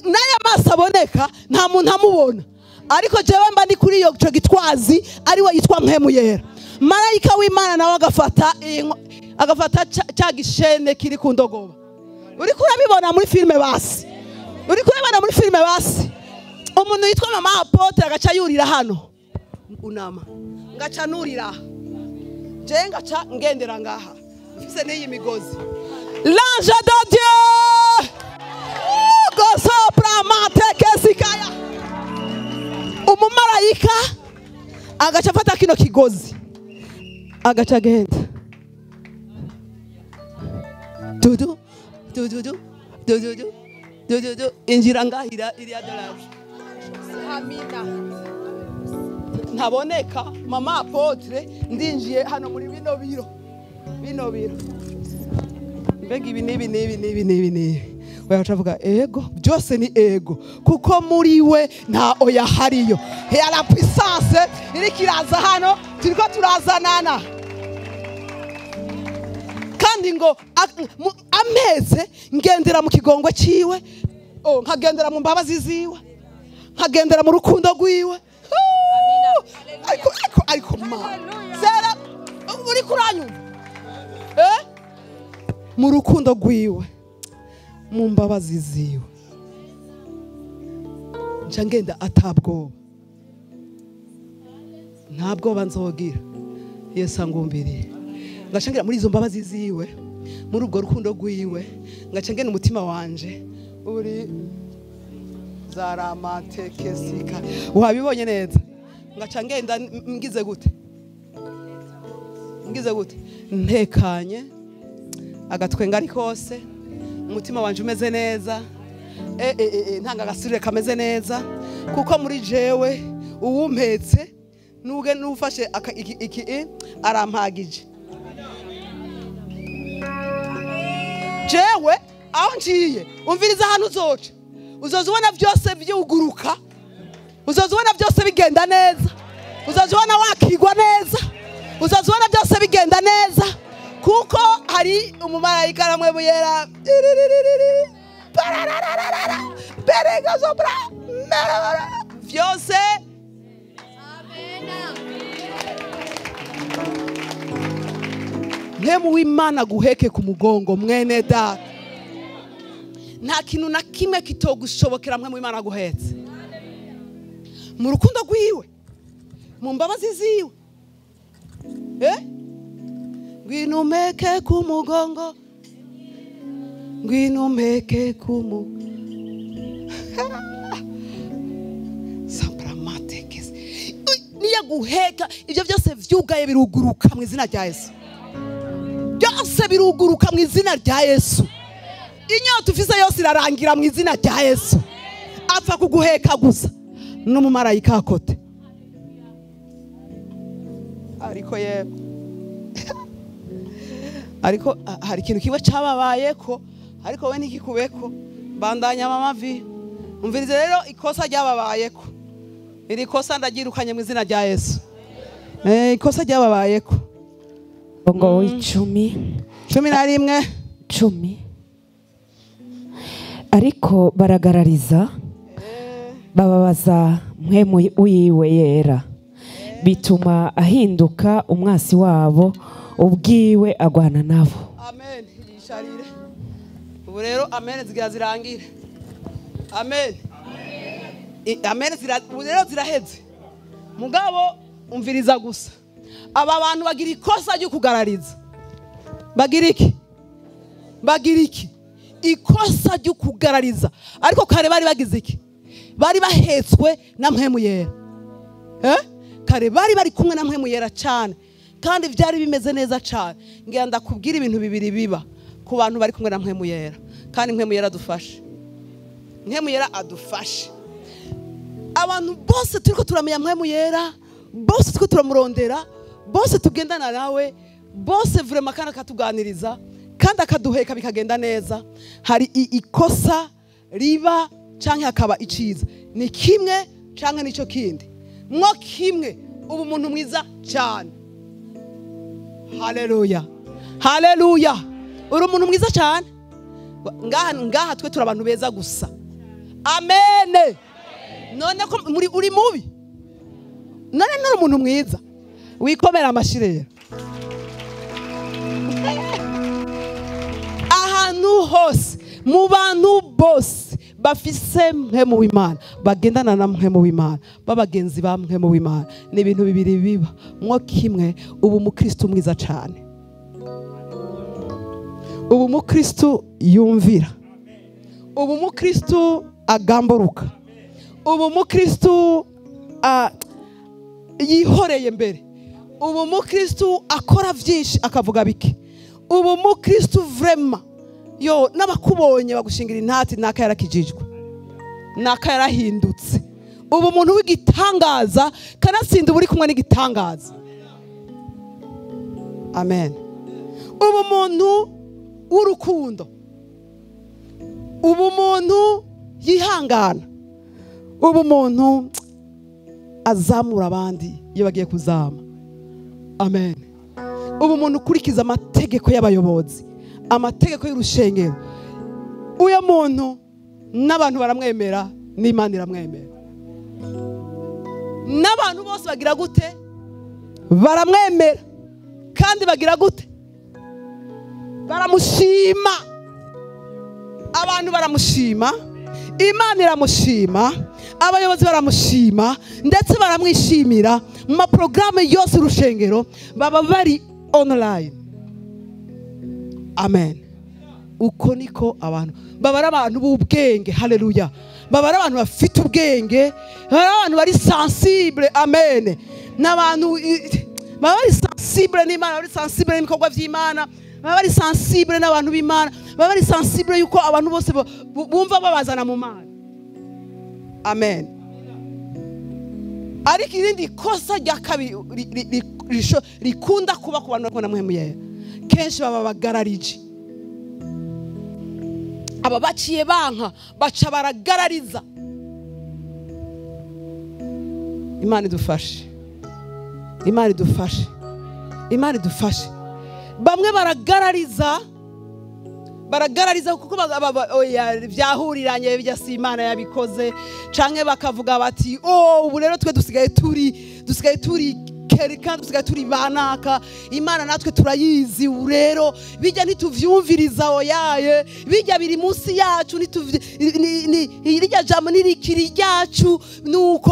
n'aya maso aboneka nta muntu amubona, ariko jewe mba ndi kuri iyo gitwazi ari we yitwa Mpwemu Yera. Marayika w'Imana nawe agafata cya gishene kiri ku ndogoba. Uri kurabibona muri filime basi, uri kurabibona muri filime basi. Umuntu yitwa mama apotre agaca yurira hano unama, ngaca nurira je ngaca ngendera ngaha mfise n'iyi migozi. L'ange de Dieu gosopra matekesikaya, umumarayika agaca afata kino kigozi agaca genda dudu dudu dudu dudu injira ngahira iriya dolari. Amina. Ntaboneka mama apotre ndinjiye hano muri bino biro mbega ibi nibi Bavuga ego, byose ni ego kuko muri we nta oya hariyo. La puissance iri kiraza hano turiko turazanana. Kandi ngo ameze ngendera mu kigongwe ciwe, nkagendera mu mbabazi ziwe, nkagendera mu rukundo rwiwe. Ariko zera uri kuranyuma mu rukundo rwiwe, mu mbabazi ziwe, nca ngenda atabwoba, nta bwoba nzogira. Yesu angumbiriye, ngaca ngenda muri izo mbabazi ziwe, muri ubwo rukundo rwiwe, ngaca ngenda umutima wanje uri zaramatekesika. Wabibonye neza? Ngaca ngenda ngize gute? Ntekanye, agatwenga ari kose, umutima wanje umeze neza, ntanga agasirire kameze neza, kuko muri jewe uwumpetse nuge nufashe iki arampagije. Jewe aho ngiye umviriza ahantu uzoca, uzozubona byose vyuguruka, uzozubona byose bigenda neza, uzozubona wakigwa neza, uzozubona byose bigenda neza, kuko hari umumarayika Hamwe Yera vyose. Mpwemu w'Imana guheke ku mugongo mwene data. Nta kintu na kimwe kitogushobokera Mpwemu w'Imana guhetse. Mu rukundo rwiwe, mu mbabazi ziwe. Ngwino umeke ku mugongo, ngwino umeke ku mugongo. Niya guheka, ibyo byose vyugaye biruguruka mu izina rya Yesu. Byose biruguruka mu izina rya Yesu. Inyota ufise yose irarangira mu izina rya Yesu. Apfa kuguheka gusa n'umumarayika akote. Ariko hari ikintu kimwe cababayeko, ariko we nikikubeko, bandanya mamavi. Umvirize rero ikosa ryababayeko. Iri kosa ndagirukanye mu izina rya Yesu. Ikosa ryababayeko. Ngo 10 ariko baragarariza bababaza Mpwemu wiwe Yera, bituma ahinduka umwasi wabo, ubwiwe agwana nabo. Amen. Yisharire. Ubu rero amen zigira zirangire. Amen. Amen rero ziraheze. Mugabo umviriza gusa. Aba bantu bagira ikosa ryo kugarariza. Bagira iki? Ikosa ryo kugarariza. Ariko kare bari bagize iki? Bari bahetswe na Mpwemu Yera. Kare bari kumwe na Mpwemu Yera cyane, kandi byari bimeze neza cyane. Ngira ndakubwira ibintu bibiri biba ku bantu bari kumwe na Mpwemu Yera, kandi Mpwemu Yera adufashe. Mpwemu Yera adufashe. Abantu bose turiko turamenya Mpwemu Yera, bose turiko turamurondera, bose tugendana nawe, bose vraiment kandi akatuganiriza, kandi akaduheka bikagenda neza. Hari ikosa riba canke hakaba iciza. Ni kimwe canke nico kindi. Mwo kimwe ubu muntu mwiza cyane. Haleluya. Haleluya. Uri umuntu mwiza cyane. Ngaha twe turi abantu beza gusa. Amen. None ko uri mubi? None nari umuntu mwiza. Wikomera amashirere. Ahantu hose, mu bantu bose bafise Mpwemu w'Imana, bagendana na Mpwemu w'Imana, babagenzi ba Mpwemu w'Imana, ni ibintu bibiri biba. Mwo kimwe ubu mukristo mwiza cyane. Ubu mukristo yumvira. Ubu mukristo agamburuka. Ubu mukristo yihoreye mbere. Ubu mukristo akora vyinshi akavuga bike. Ubu mukristo vraiment yo n'abakubonye bagushingira intati naka yarakijijwe, naka yarahindutse. Ubu muntu w'igitangaza kanatsinda buri kumwe n'igitangaza. Amen. Ubu muntu w'urukundo ubumuntu yihangana, ubumuntu azamura abandi iyo bagiye kuzama. Amen. Ubumuntu ukurikiza amategeko y'abayobozi, amategeko y'urushengero. Uyo muntu n'abantu baramwemera, n'Imana iramwemera. N'abantu bose bagira gute? Baramwemera. Kandi bagira gute? Baramushima. Abantu baramushima, Imana iramushima, abayobozi baramushima, ndetse baramwishimira. Mu maporogaramu yose urushengero baba bari online. Amen. Uko niko abantu baba ari abantu b'ubwenge. Haleluya. Baba ari abantu bafite ubwenge, baba abantu bari sensible. Amen. N'abantu baba bari sensible n'Imana, bari sensible n'ibikorwa by'Imana, baba bari sensible n'abantu b'Imana, baba bari sensible yuko abantu bose bumva babazana mu Mana. Amen. Ariko irindi kosa rya kabiri rikunda kuba ku bantu bakunda Mpwemu Yera, kenshi baba bagararije. Aba baciye banka baca baragarariza. Imana idufashe, Imana idufashe, Imana idufashe. Bamwe baragarariza kuko byahuriranye byasi Imana yabikoze, canke bakavuga bati ubu rero twe dusigaye turi kereka, dusigaye turi banaka, Imana natwe turayizi, rero bijya ntituvyumviriza oyaye, bijya biri munsi yacu, irya jambo nirikiri ryacu,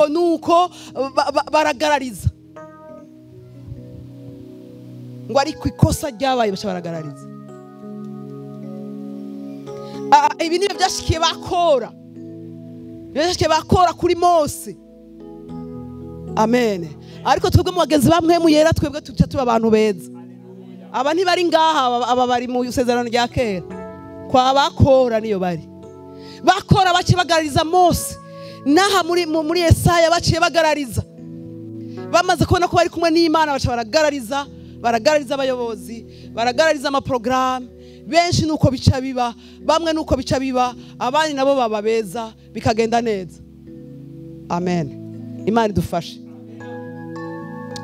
nuko baragarariza. Ngo ariko ikosa ryabaye baca baragarariza. Ibi niyo byashikiye bakora kuri Mose. Amen. Ariko twebwe mu bagenzi ba Mpwemu Yera, twebwe tuca tuba abantu beza. Aba ntibari ngaha, aba bari mu isezerano rya kera. Kwa bakora niyo bari. Bakora baciye bagarariza Mose. Naha muri Yesaya baciye bagarariza. Bamaze kubona ko bari kumwe n'Imana baca baragarariza abayobozi, baragarariza amaporogaramu. Benshi nuko bica biba, bamwe nuko bica biba, abandi nabo baba beza bikagenda neza. Amen. Imana idufashe.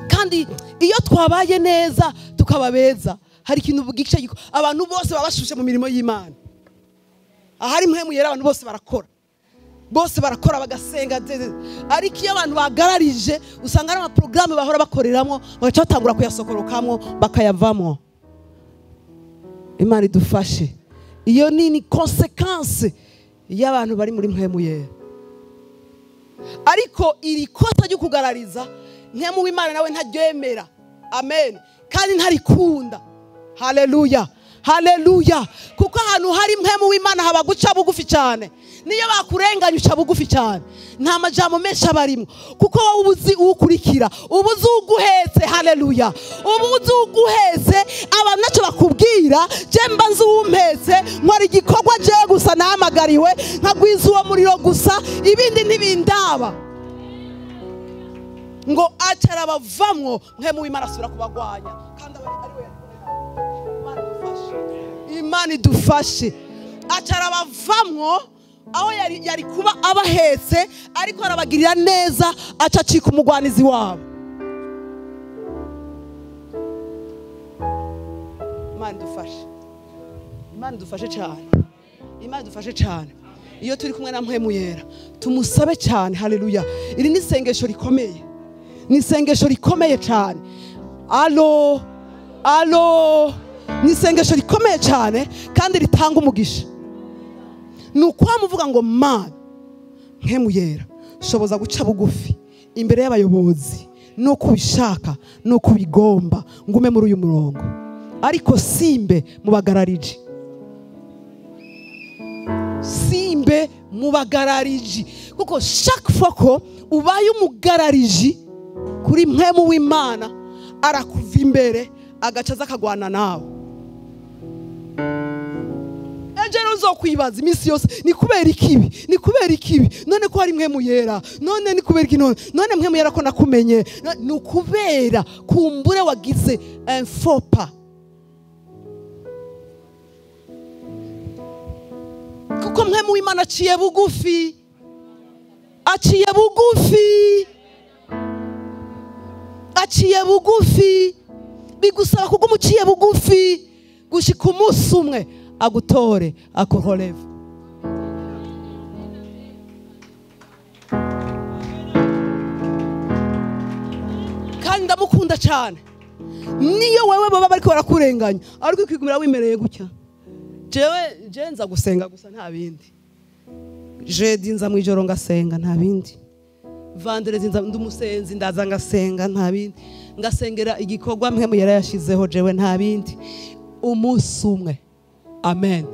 Kandi iyo twabaye neza tukaba beza, hari ikintu gice abantu bose babashushe mu mirimo y'Imana. Ahari Mpwemu Yera abantu bose barakora bagasenga. Ariko iyo abantu bagararije usanga ari amaporogaramu bahora bakoreramo, bagaca batangura kuyasokorokamo bakayavamo. Imana idufashe. Iyo ni konsekanse y'abantu bari muri Mpwemu Yera. Ariko iri kosa ryo kugarariza, Mpwemu w'Imana nawe ntaryemera. Amen. Kandi ntarikunda. Haleluya. Haleluya. Kuko ahantu hari Mpwemu w'Imana haba guca bugufi cyane. Niyo bakurenganya uca bugufi cyane, nta majambo menshi abarimo, kuko wowe ubuzi ukurikira, ubuzi uguhetse. Haleluya. Ubuzi uguhetse, abantu naco bakubwira, je mba nzi umpetse, nkora igikorwa je gusa nahamagariwe, nkagwiza uwo muriro gusa, ibindi ntibindaba. Ngo acara bavamwo, Mpwemu w'Imana asubira kubagwanya. Kandi ari we Imana idufashe. Acara bavamwo aho yari kuba abahetse, ariko arabagirira neza, aca cika umugwanizi wabo. Imana idufashe. Imana idufashe cyane. Imana idufashe cyane. Iyo turi kumwe na Mpwemu Yera tumusabe cyane. Haleluya. Iri ni isengesho rikomeye, ni isengesho rikomeye cyane. Alo ni isengesho rikomeye cyane kandi ritanga umugisha. Nukwamuvuga ngo Mana Mpwemu Yera shoboza guca bugufi imbere y'abayobozi, nuko ubishaka, nuko ubigomba, ngume muri uyu murongo, ariko simbe mubagararije, simbe mubagararije. Kuko chaque fois ko ubaye umugararije kuri Mpwemu w'Imana, arakuva imbere agaca zakagwana nawe. Ejero uzokwibaza imisi yose, ni kubera ikibi, none ko hari Mpwemu Yera, none ni kubera iki, none Mpwemu Yera ko nakumenye, ni ukubera kumbure wagize un faux pas. kuko mpwemu w'Imana aciye bugufi, aciye bugufi, aciye bugufi. Bigusaba kuguma uciye bugufi gushika umunsi umwe agutore akuhoreve. Kandi ndamukunda cyane. Niyo wewe baba bariko barakurenganya ariko kwigumira wimereye gutya. Jewe nza gusenga gusa nta bindi. Jeudi nza mwijoro ngasenga nta bindi. Vendredi nza ndumusenzi ndaza ngasenga nta bindi. Ngasengera igikorwa mpwemu Yera yashizeho jewe nta bindi. Umunsi umwe, amen,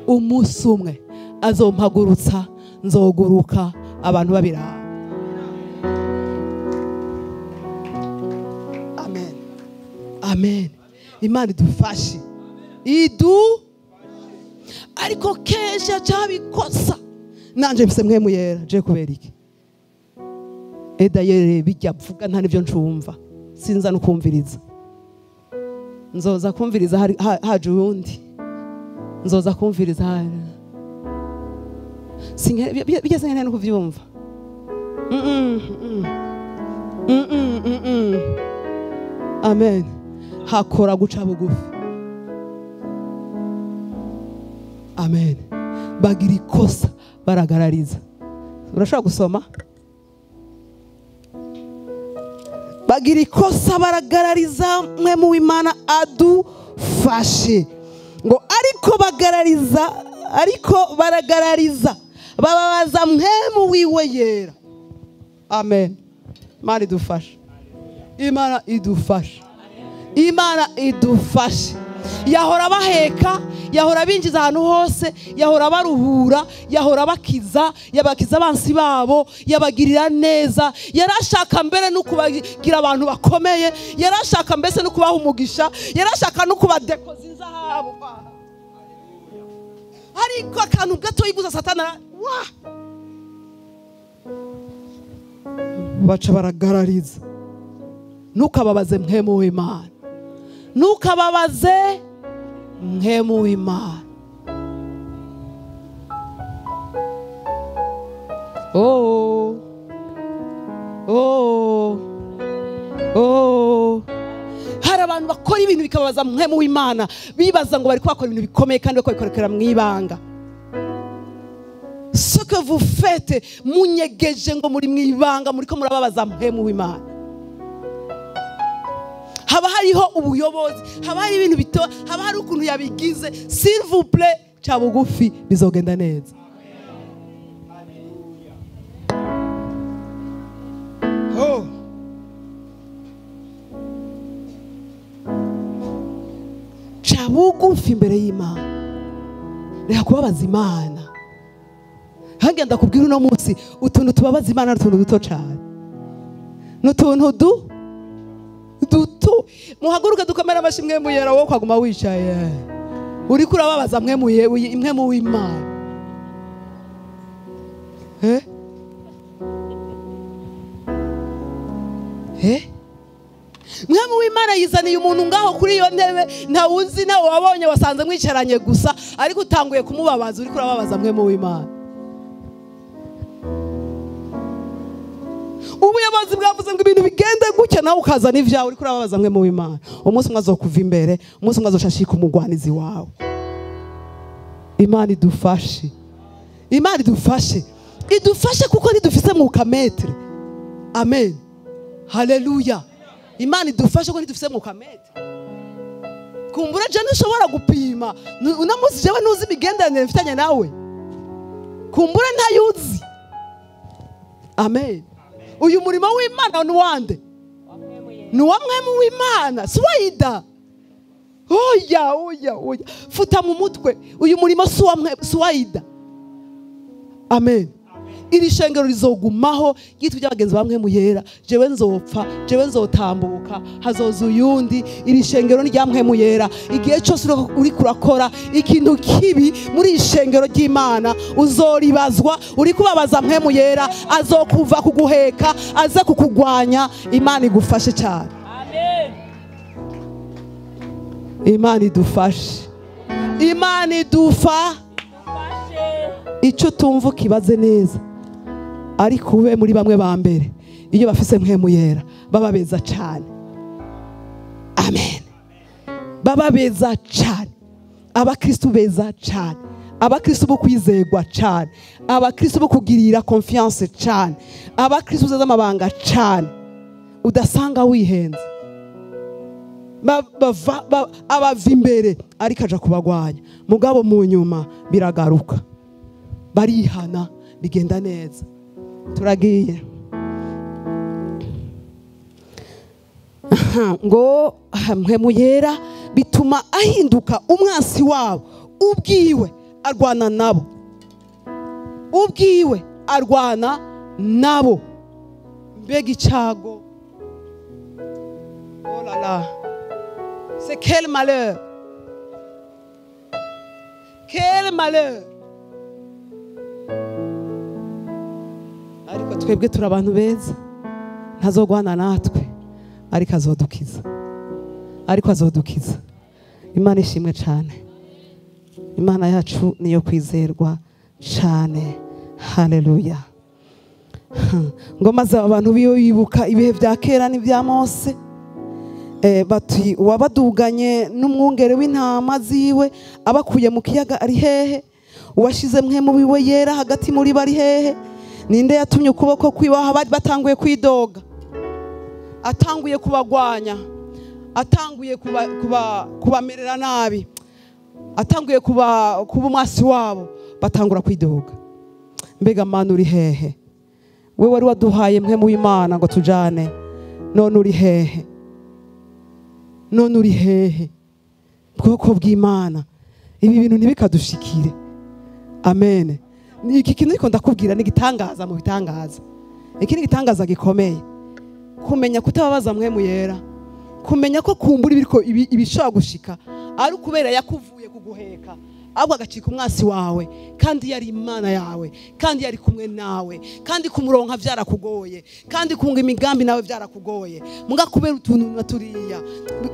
umunsi umwe azompagurutsa nzoguruka abantu babira. Amen, amen. Imana idufashe, ariko kesha cyabikosa nanje bise mpwemu Yera je kubera iki? D'ailleurs bijya vuga nta nivyo ncumva, sinza no kumviriza. Nzoza kumviriza haje undi, nzoza kumviriza bigeze nkene no kuvyumva. Amen. Hakora guca bugufi. Amen. Bagira ikosa baragarariza. Urashobora gusoma? Bagira ikosa baragarariza mpwemu w'Imana adufashe. Ngo ariko baragarariza bababaza mpwemu wiwe Yera. Amen. Imana idufashe. Imana idufashe. Imana idufashe. Yahora baheka, yahora binjiza ahantu hose, yahora baruhura, yahora bakiza, yabakiza abansi babo, yabagirira neza. Yarashaka mbere no kubagira abantu bakomeye, yarashaka mbese no kubaha umugisha, yarashaka no kubadekoza inzahabu. Ariko akantu gato yiguza satani baca baragarariza. Ntukababaze mpwemu w'Imana, ntukababaze mpwemu w'Imana. Hari abantu bakora ibintu bikababaza mpwemu w'Imana, bibaza ngo bari kwakora ibintu bikomeye kandi bako bikorera mu ibanga. Ce que vous faites munyegeje ngo muri mu ibanga, muri ko murababaza mpwemu w'Imana. Haba hariho ubuyobozi, haba hari ibintu bito, haba hari ukuntu yabigize. S'il vous plaît, cha bugufi bizogenda neza. Oh. Cha bugufi imbere y'Imana. Reka kubabaza Imana. Hange ndakubwira uno munsi utuntu tubabaza Imana n'utuntu duto cyane. N'utuntu duto. Muhaguruke dukomera amashimwe mu Yera wo kwaguma wicaye. Uri kurababaza mpwemu w'Imana. Mpwemu w'Imana yizaniye umuntu ngaho kuri iyo ntebe, nta uzi na wabonye wasanze mwicaranye gusa, ariko utanguye kumubabaza. Uri kurababaza mpwemu w'Imana. Ubuyobozi bwavuze ngo ibintu bigende gutya, nawe ukazana ivyawe. Uri kurababaza mpwemu w'Imana. Umunsi umwe azokuva imbere, umunsi umwe azoshashika umugwanizi wawe. Imana idufashe, Imana idufashe, idufashe kuko ntidufise mu kametre. Amen, haleluya. Imana idufashe kuko ntidufise mu kametre. Kumbura je ntushobora gupima uno munsi, jewe ntuzi imigenderanire mfitanye nawe, kumbura ntayuzi. Amen. Uyu murimo w'Imana ni wande? Ni wa mpwemu w'Imana, si wa IDA. Oya. Futa mu mutwe. Uyu murimo si wa IDA. Amen. Iri shengero rizogumaho yitwa by'abagenzi ba Mpwemu Yera. Jewe nzopfa, jewe nzotambuka, hazoza uyundi. Iri shengero ni rya Mpwemu Yera. Igihe cyose uri kurakora ikintu kibi muri ishengero ry'Imana, uzoribazwa. Uri kubabaza Mpwemu Yera, azokuva kuguheka, aze kukugwanya. Imana igufashe cyane. Amen. Imana idufashe, Imana idufashe. icyo tumva kibaze neza, ariko ube muri bamwe ba mbere iyo bafise Mpwemu Yera baba beza cyane. Amen. Baba beza cyane, abakristo beza cyane, abakristo bo kwizerwa cyane, abakristo bo kugirira confiance cyane, abakristo z'amabanga cyane, udasanga wihenze. Abava imbere ariko aja kubagwanya, mugabo mu nyuma biragaruka, barihana, bigenda neza. Turagiye ngo Mpwemu Yera bituma ahinduka umwansi wabo, ubwiwe arwana nabo, ubwiwe arwana nabo. Mbega icago! Oh là là, c'est quel malheur, quel malheur. Ariko twebwe turi abantu beza, ntazogwana natwe, ariko azodukiza, ariko azodukiza. Imana ishimwe cyane, Imana yacu niyo kwizerwa cyane. Haleluya. Ngo maze abantu bibuka ibihe bya kera n'ibya Mose, bati uwabaduganye n'umwungere w'intama ziwe abakuye mu kiyaga ari hehe? Uwashize Mpwemu Yera hagati muri bari hehe? Ninde yatumye ukuboko kwibaha? Batanguye kwidoga, atanguye kubagwanya, atanguye kubamerera nabi, atanguye kuba umwasi wabo, batangura kwidoga. Mbega Mana uri hehe? We wari waduhaye Mpwemu w'Imana ngo tujane, none uri hehe? None uri hehe? Bwoko bw'Imana, ibi bintu ntibikadushikire. Amen. Iki kintu niko ndakubwira ni gitangaza mu bitangaza. Iki ni gitangaza gikomeye, kumenya kutababaza Mpwemu Yera, kumenya ko kumbura ibiriko ibishaka gushika ari ukubera yakuvuye kuguheka, ahubwo agacika umwasi wawe, kandi yari Imana yawe, kandi yari kumwe nawe, kandi kumuronka byarakugoye, kandi kunga imigambi nawe byarakugoye, mugakubera utuntu naturiya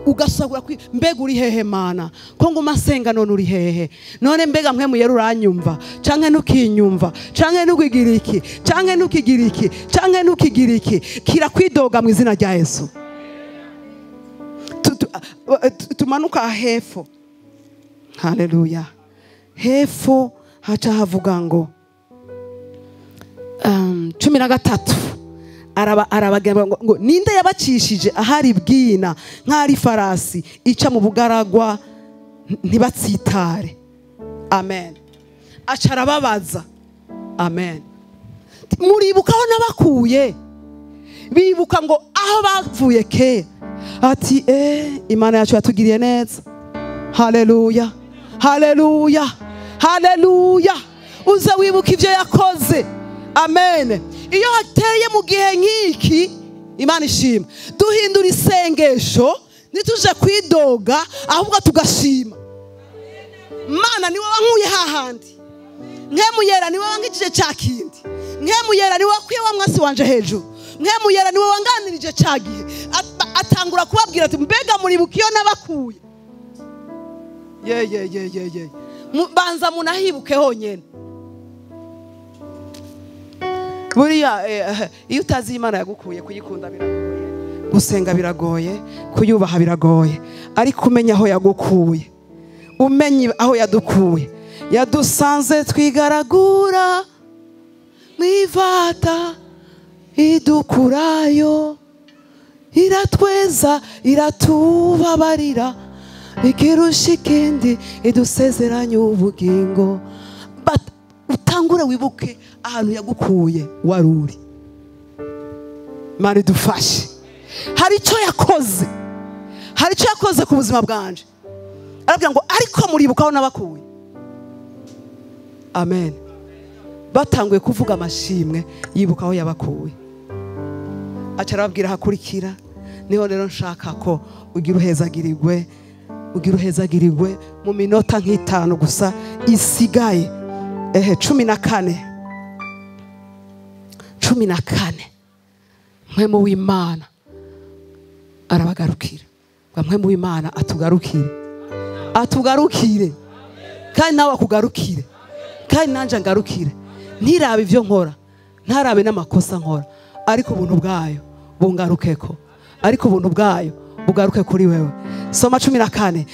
ugasagura mbega uri hehe Mana? Ko ngo masenga none uri hehe? None mbega Mpwemu Yera uranyumva canke nukinyumva canke nukigiriki canke nukigiriki canke nukigiriki? Kira kwidoga mu izina rya Yesu. Tumanuka hepfo. Haleluya. Hepfo haca havuga ngo 13 arabagamba ngo ninde yabacishije ahari bwina nk'ari farasi ica mu bugaragwa ntibatsitare. Amen. Aca arababaza. Amen. Muribuka aho nabakuye? Bibuka ngo aho bavuye kera, ati Imana yacu yatugiriye neza. Haleluya, haleluya, haleluya. Uze wibuka ivyo yakoze. Amen. Iyo hateye mu gihe nk'iki, Imana ishima, duhindura isengesho, nituje kwidoga ahubwo tugashima. Mana ni wowe wankuye hahandi, Mpwemu Yera ni wowe wangijije cya kindi, Mpwemu Yera ni wowe wakwiye wa mwasi wanje hejuru, Mpwemu Yera ni wowe wanganirije cya gihe. Atangura kubabwira ati mbega muribuka iyo nabakuye? Ye banza munahibuke honyene. Buriya iyo utazi Imana yagukuye, kuyikunda biragoye, gusenga biragoye, kuyubaha biragoye, ariko umenya aho yagukuye, umenye aho yadukuye. Yadusanze twigaragura mwivata idukurayo, iratweza iratubabarira, ikirusha ikindi idusezeranya ubugingo. Utangure wibuke ahantu yagukuye waruri. Imana idufashe. Hari icyo yakoze, hari icyo yakoze ku buzima bwanje. Arabwira ngo ariko muribuka aho nabakuye. Amen. Batanguye kuvuga amashimwe, yibuka aho yabakuye. Aca arababwira hakurikira, niho rero nshaka ko ugira uhezagirirwe, ugira uhezagirirwe mu minota nk'itanu gusa isigaye. 14 Mpwemu w'Imana arabagarukira. Mpwemu w'Imana atugarukire, atugarukire, kandi nawe akugarukire, kandi nanje ngarukire ntirabe ivyo nkora ntarabe n'amakosa nkora ariko ubuntu bwayo bungarukeko ariko ubuntu bwayo bugaruke kuri wewe. Soma 14.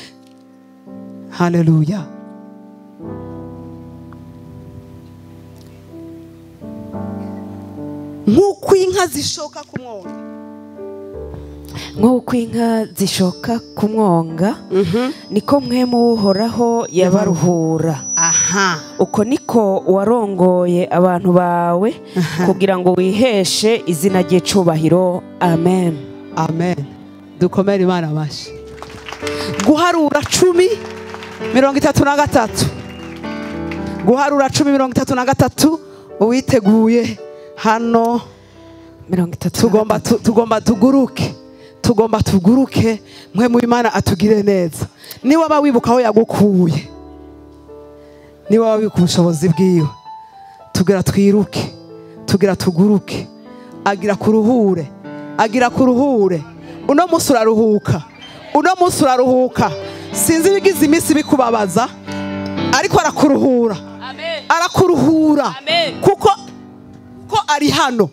Haleluya. Nk'uko inka zishoka ku mwonga, nk'uko inka zishoka ku mwonga niko Mpwemu w'Uhoraho yabaruhura. Uko niko warongoye abantu bawe kugira ngo wiheshe izina ry'icubahiro. Amen. Amen. Dukomere Imana amashi. Guharura 10:33. Guharura 10:33. Uwiteguye hano tugomba tuguruke Mpwemu Imana atugire neza. Niba waba wibuka aho yagukuye, niba waba wibuka ubushobozi bwiwe, tugira twiruke, tugira tuguruke. Agira kuruhure. Uno musi uraruhuka. Sinzi ibigize imisi bikubabaza ariko arakuruhura. Amen. Arakuruhura. Amen. Kuko ari hano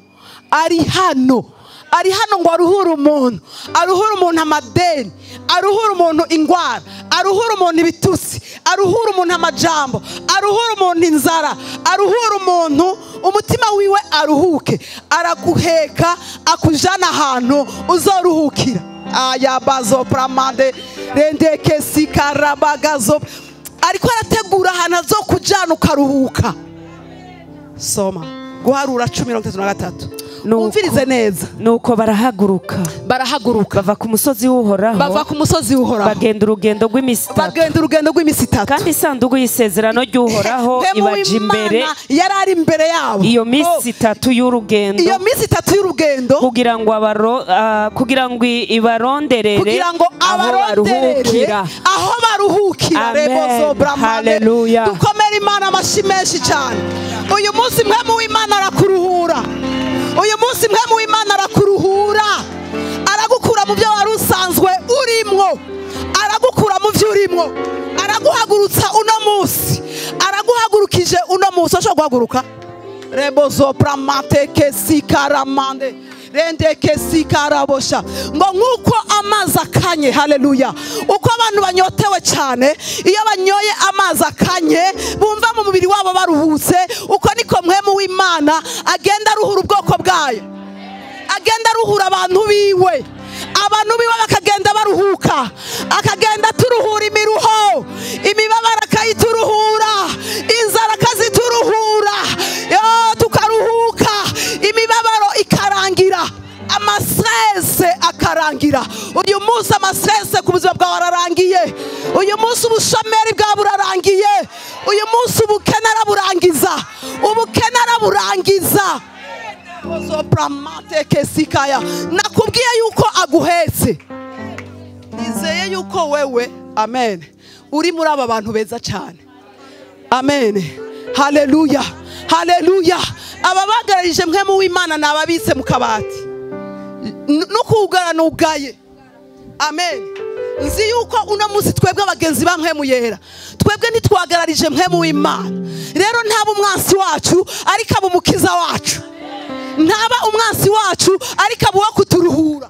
ngo aruhure umuntu amadeni, aruhure umuntu ingwara, aruhure umuntu ibitusi, aruhure umuntu amajambo, aruhure umuntu inzara, aruhure umuntu umutima wiwe aruhuke. Araguheka akujana ahantu uzoruhukira. Ayabazo pramande rendeke sikarabagazo, ariko arategura ahantu azokujana ukaruhuka. Soma Guharura 10:33. Umvirize neza. Nuko barahaguruka bava ku musozi w'Uhoraho bagenda urugendo rw'imisi itatu kandi isanduku y'isezerano ry'Uhoraho ibaje imbere. Yarari imbere yabo iyo misi itatu y'urugendo kugira ngo ibaronderere aho baruhukira. Rebozo bramande. Dukomere Imana amashimwe menshi cyane. Uyu munsi Mpwemu w'Imana arakuruhura. Aragukura mu byo wari usanzwe urimwo, aragukura mu byo urimwo, araguhagurutsa uno munsi, araguhagurukije uno munsi. Ashobora guhaguruka. Rebozo pramate kesikaramande rendeke sikarabosha ngo nk'uko amazi akanye. Haleluya. Uko abantu banyotewe cyane, iyo banyoye amazi akanye bumva mu mubiri wabo baruhutse, uko niko Mpwemu w'Imana agenda aruhura ubwoko bwayo, agenda aruhura abantu biwe bakagenda baruhuka, akagenda turuhura imiruho, imibabaro akayituruhura, inzara akazituruhura, tukaruhuka, imibabaro ikarangira, amasese akarangira. Uyu munsi amasese ku buzima bwawe ararangiye. Uyu munsi ubushomeri bwawe burarangiye. Uyu munsi ubukene araburangiza. Nakubwiye yuko aguhetse. Nizeye yuko wewe, amen, uri muri aba bantu beza cyane. Amen. Haleluya. Ababagararije Mpwemu w'Imana nababitse mu kabati n'ukugara n'ugaye. Amen. Nzi yuko uno munsi twebwe abagenzi ba Mpwemu Yera, twebwe ntitwagararije Mpwemu w'Imana. Rero ntaba umwansi wacu ariko aba umukiza wacu, ntaba umwansi wacu ariko aba uwo kuturuhura.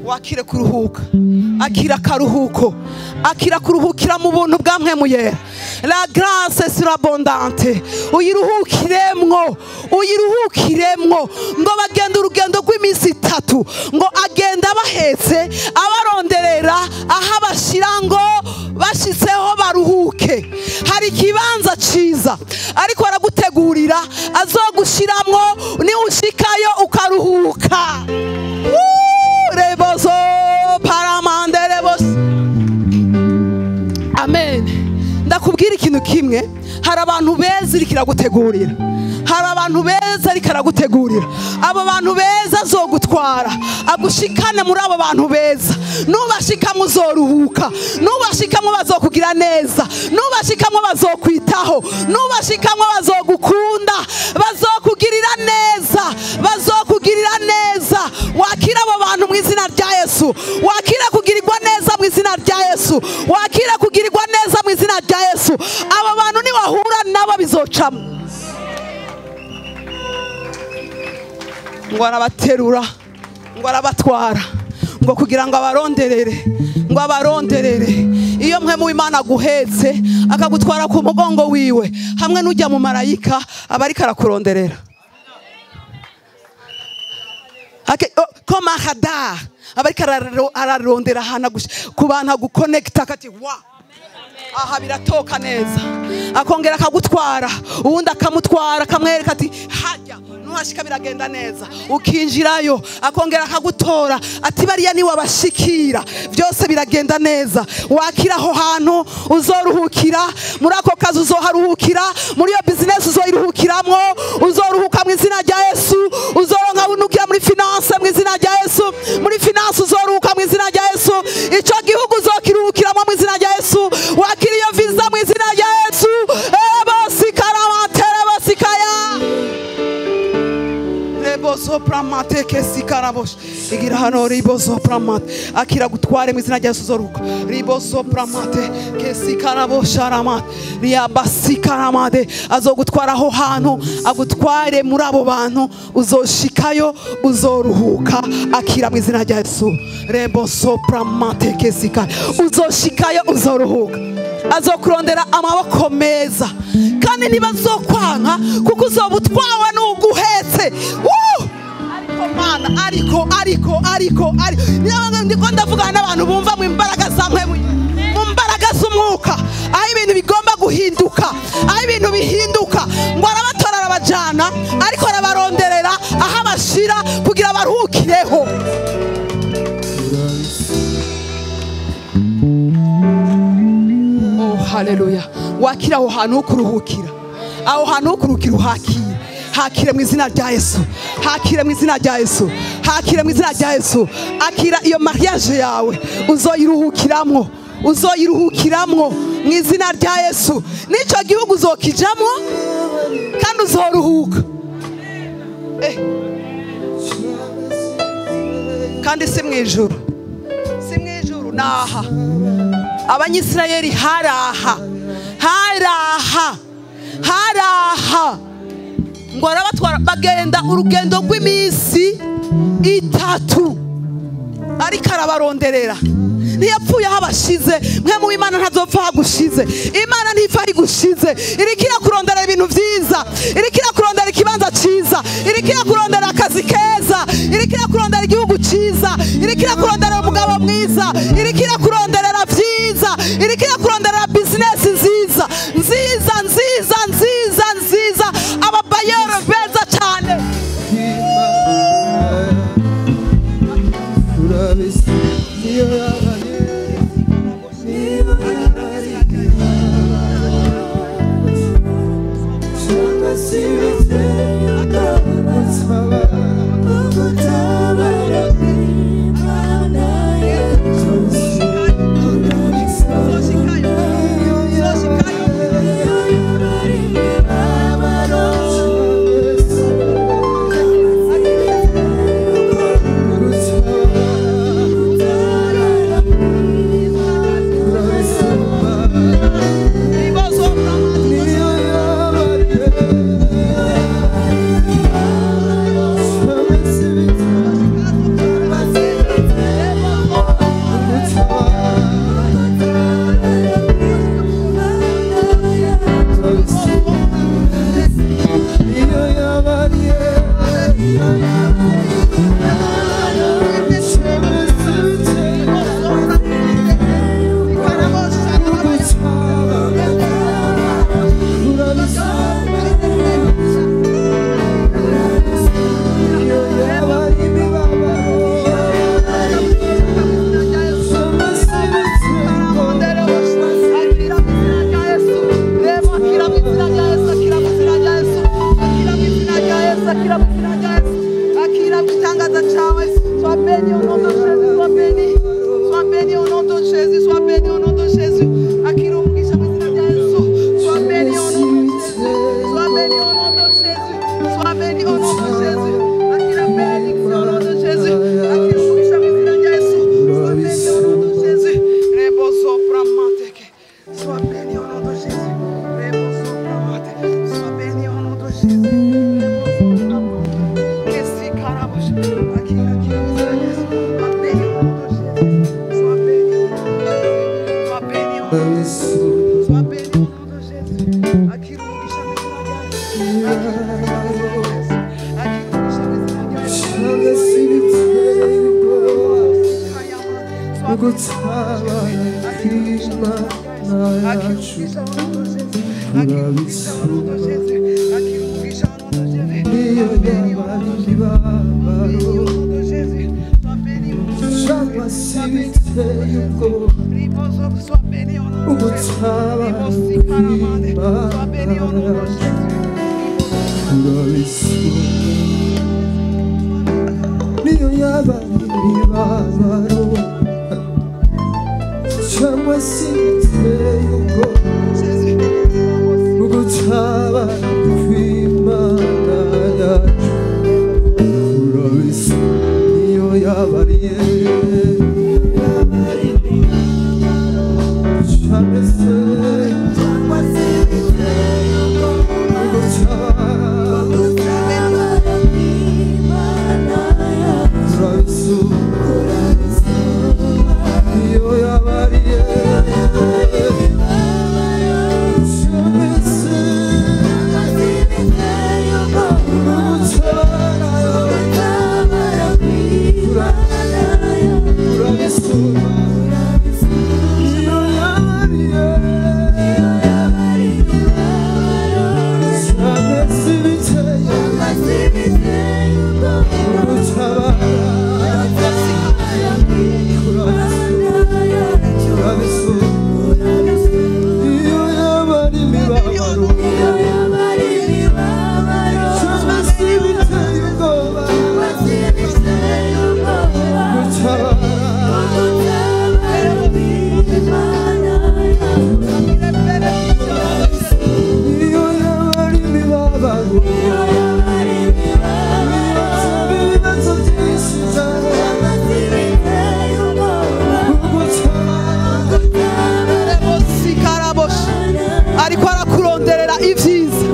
Wakire kuruhuka, akira karuhuko, akira kuruhukira mu buntu bwa Mpwemu Yera. La grâce sera abondante. Uyiruhukiremwo ngo bagenda urugendo rw'imisi itatu, ngo agenda bahetse abaronderera aho abashira ngo bashitseho baruhuke. Hari ikibanza ciza ariko aragutegurira azogushiramwo niushikayo ukaruhuka. Rebozo paramande rebozo. Amen. Ndakubwira ikintu kimwe, hari abantu beza ariko aragutegurira. Abo bantu beza azogutwara agushikane muri abo bantu beza. Nubashikamo uzoruhuka, nubashikamo bazokugira neza, nubashikamo bazokwitaho, nubashikamo bazogukunda, bazokugirira neza. Wakira abo bantu mu izina rya Yesu. Wakira kugirirwa neza mu izina rya Yesu. Wakira kugirirwa neza mu izina rya rya Yesu. Aba bantu niwahura nabo bizocamo. Ngo arabaterura, ngo arabatwara, ngo kugira ngo abaronderere, ngo abaronderere. Iyo Mpwemu Imana aguhetse akagutwara ku mugongo wiwe, hamwe n'ujya mu marayika aba ariko arakuronderera. Koma hada aba ariko ararondera ahantu ku bantu agukonekita akati wa aha biratoka neza, akongera akagutwara, uwundi akamutwara akamwereka ati hajya nuhashika biragenda neza, ukinjirayo, akongera akagutora ati bariya ni wabashikira, byose biragenda neza. Wakira aho hantu uzoruhukira, muri ako kazi uzoharuhukira, muri iyo business uzoyiruhukiramwo, uzoruhuka mu izina rya Yesu. Uzoronka unukira muri finance mu izina rya Yesu, muri finance uzoruhuka mu izina rya Yesu. Ico gihugu uzokiruhukiramo mu izina rya Yesu. Wakira iyo visa mu izina rya Yesu. Sopramate kesikarabosh igira hano ribo sopramate akira gutware mu izina rya Yesu zoruka ribo sopramate kesikarabosh aramate riabasikaramade azogutwara aho hantu agutware muri abo bantu uzoshikayo uzoruhuka akira mu izina rya Yesu ribo sopramate kesikara uzoshikayo uzoruhuka azokurondera amaboko meza kandi ntibazokwanka kuko uzobutwawe n'uguhetse. Mana ariko ndiko ndavugana n'abantu bumva mu imbaraga za Mpwemu, mu mbaraga z'umwuka, aho ibintu bigomba guhinduka, aho ibintu bihinduka. Ngo arabatora arabajana ariko arabaronderera aho abashira kugira baruhukireho. Oh haleluya. Wakira aho hantu ukuruhukira, aho hantu ukuruhukira uhakira. Hakire mu izina rya Yesu, hakire mu izina rya Yesu, hakire mu izina rya Yesu. Akira iyo mariage yawe uzoyiruhukiramwo, uzoyiruhukiramwo mu izina rya Yesu. Nico gihugu uzokijamwo kandi uzoruhuka. Kandi si mwijuru, si mwijuru naha. Abanyisirayeli haraha ngo arabatwara bagenda urugendo rw'iminsi 3 ariko arabaronderera. Ntiyapfuye aho abashize. Mpwemu w'Imana ntazopfa hagushize. Imana ntifa igushize, irikira kurondera ibintu vyiza, irikira kurondera ikibanza ciza, irikira kurondera akazi keza, irikira kurondera igihugu ciza, irikira kurondera umugabo mwiza, irikira kuronderera vyiza, irikira kurondera business nziza nziza nziza nziza nziza. Ababayero beza cyane. ugutaba Imana yacu turabisura niyo yaba imibabaro cyangwa se biteye ubwoba ugutaba Imana yacu turabisura niyo yaba imibabaro cyangwa se biteye ubwoba ugutaba Imana yacu turabisura niyo yaba ari cyangwa se Ariko arakuronderera ivyiza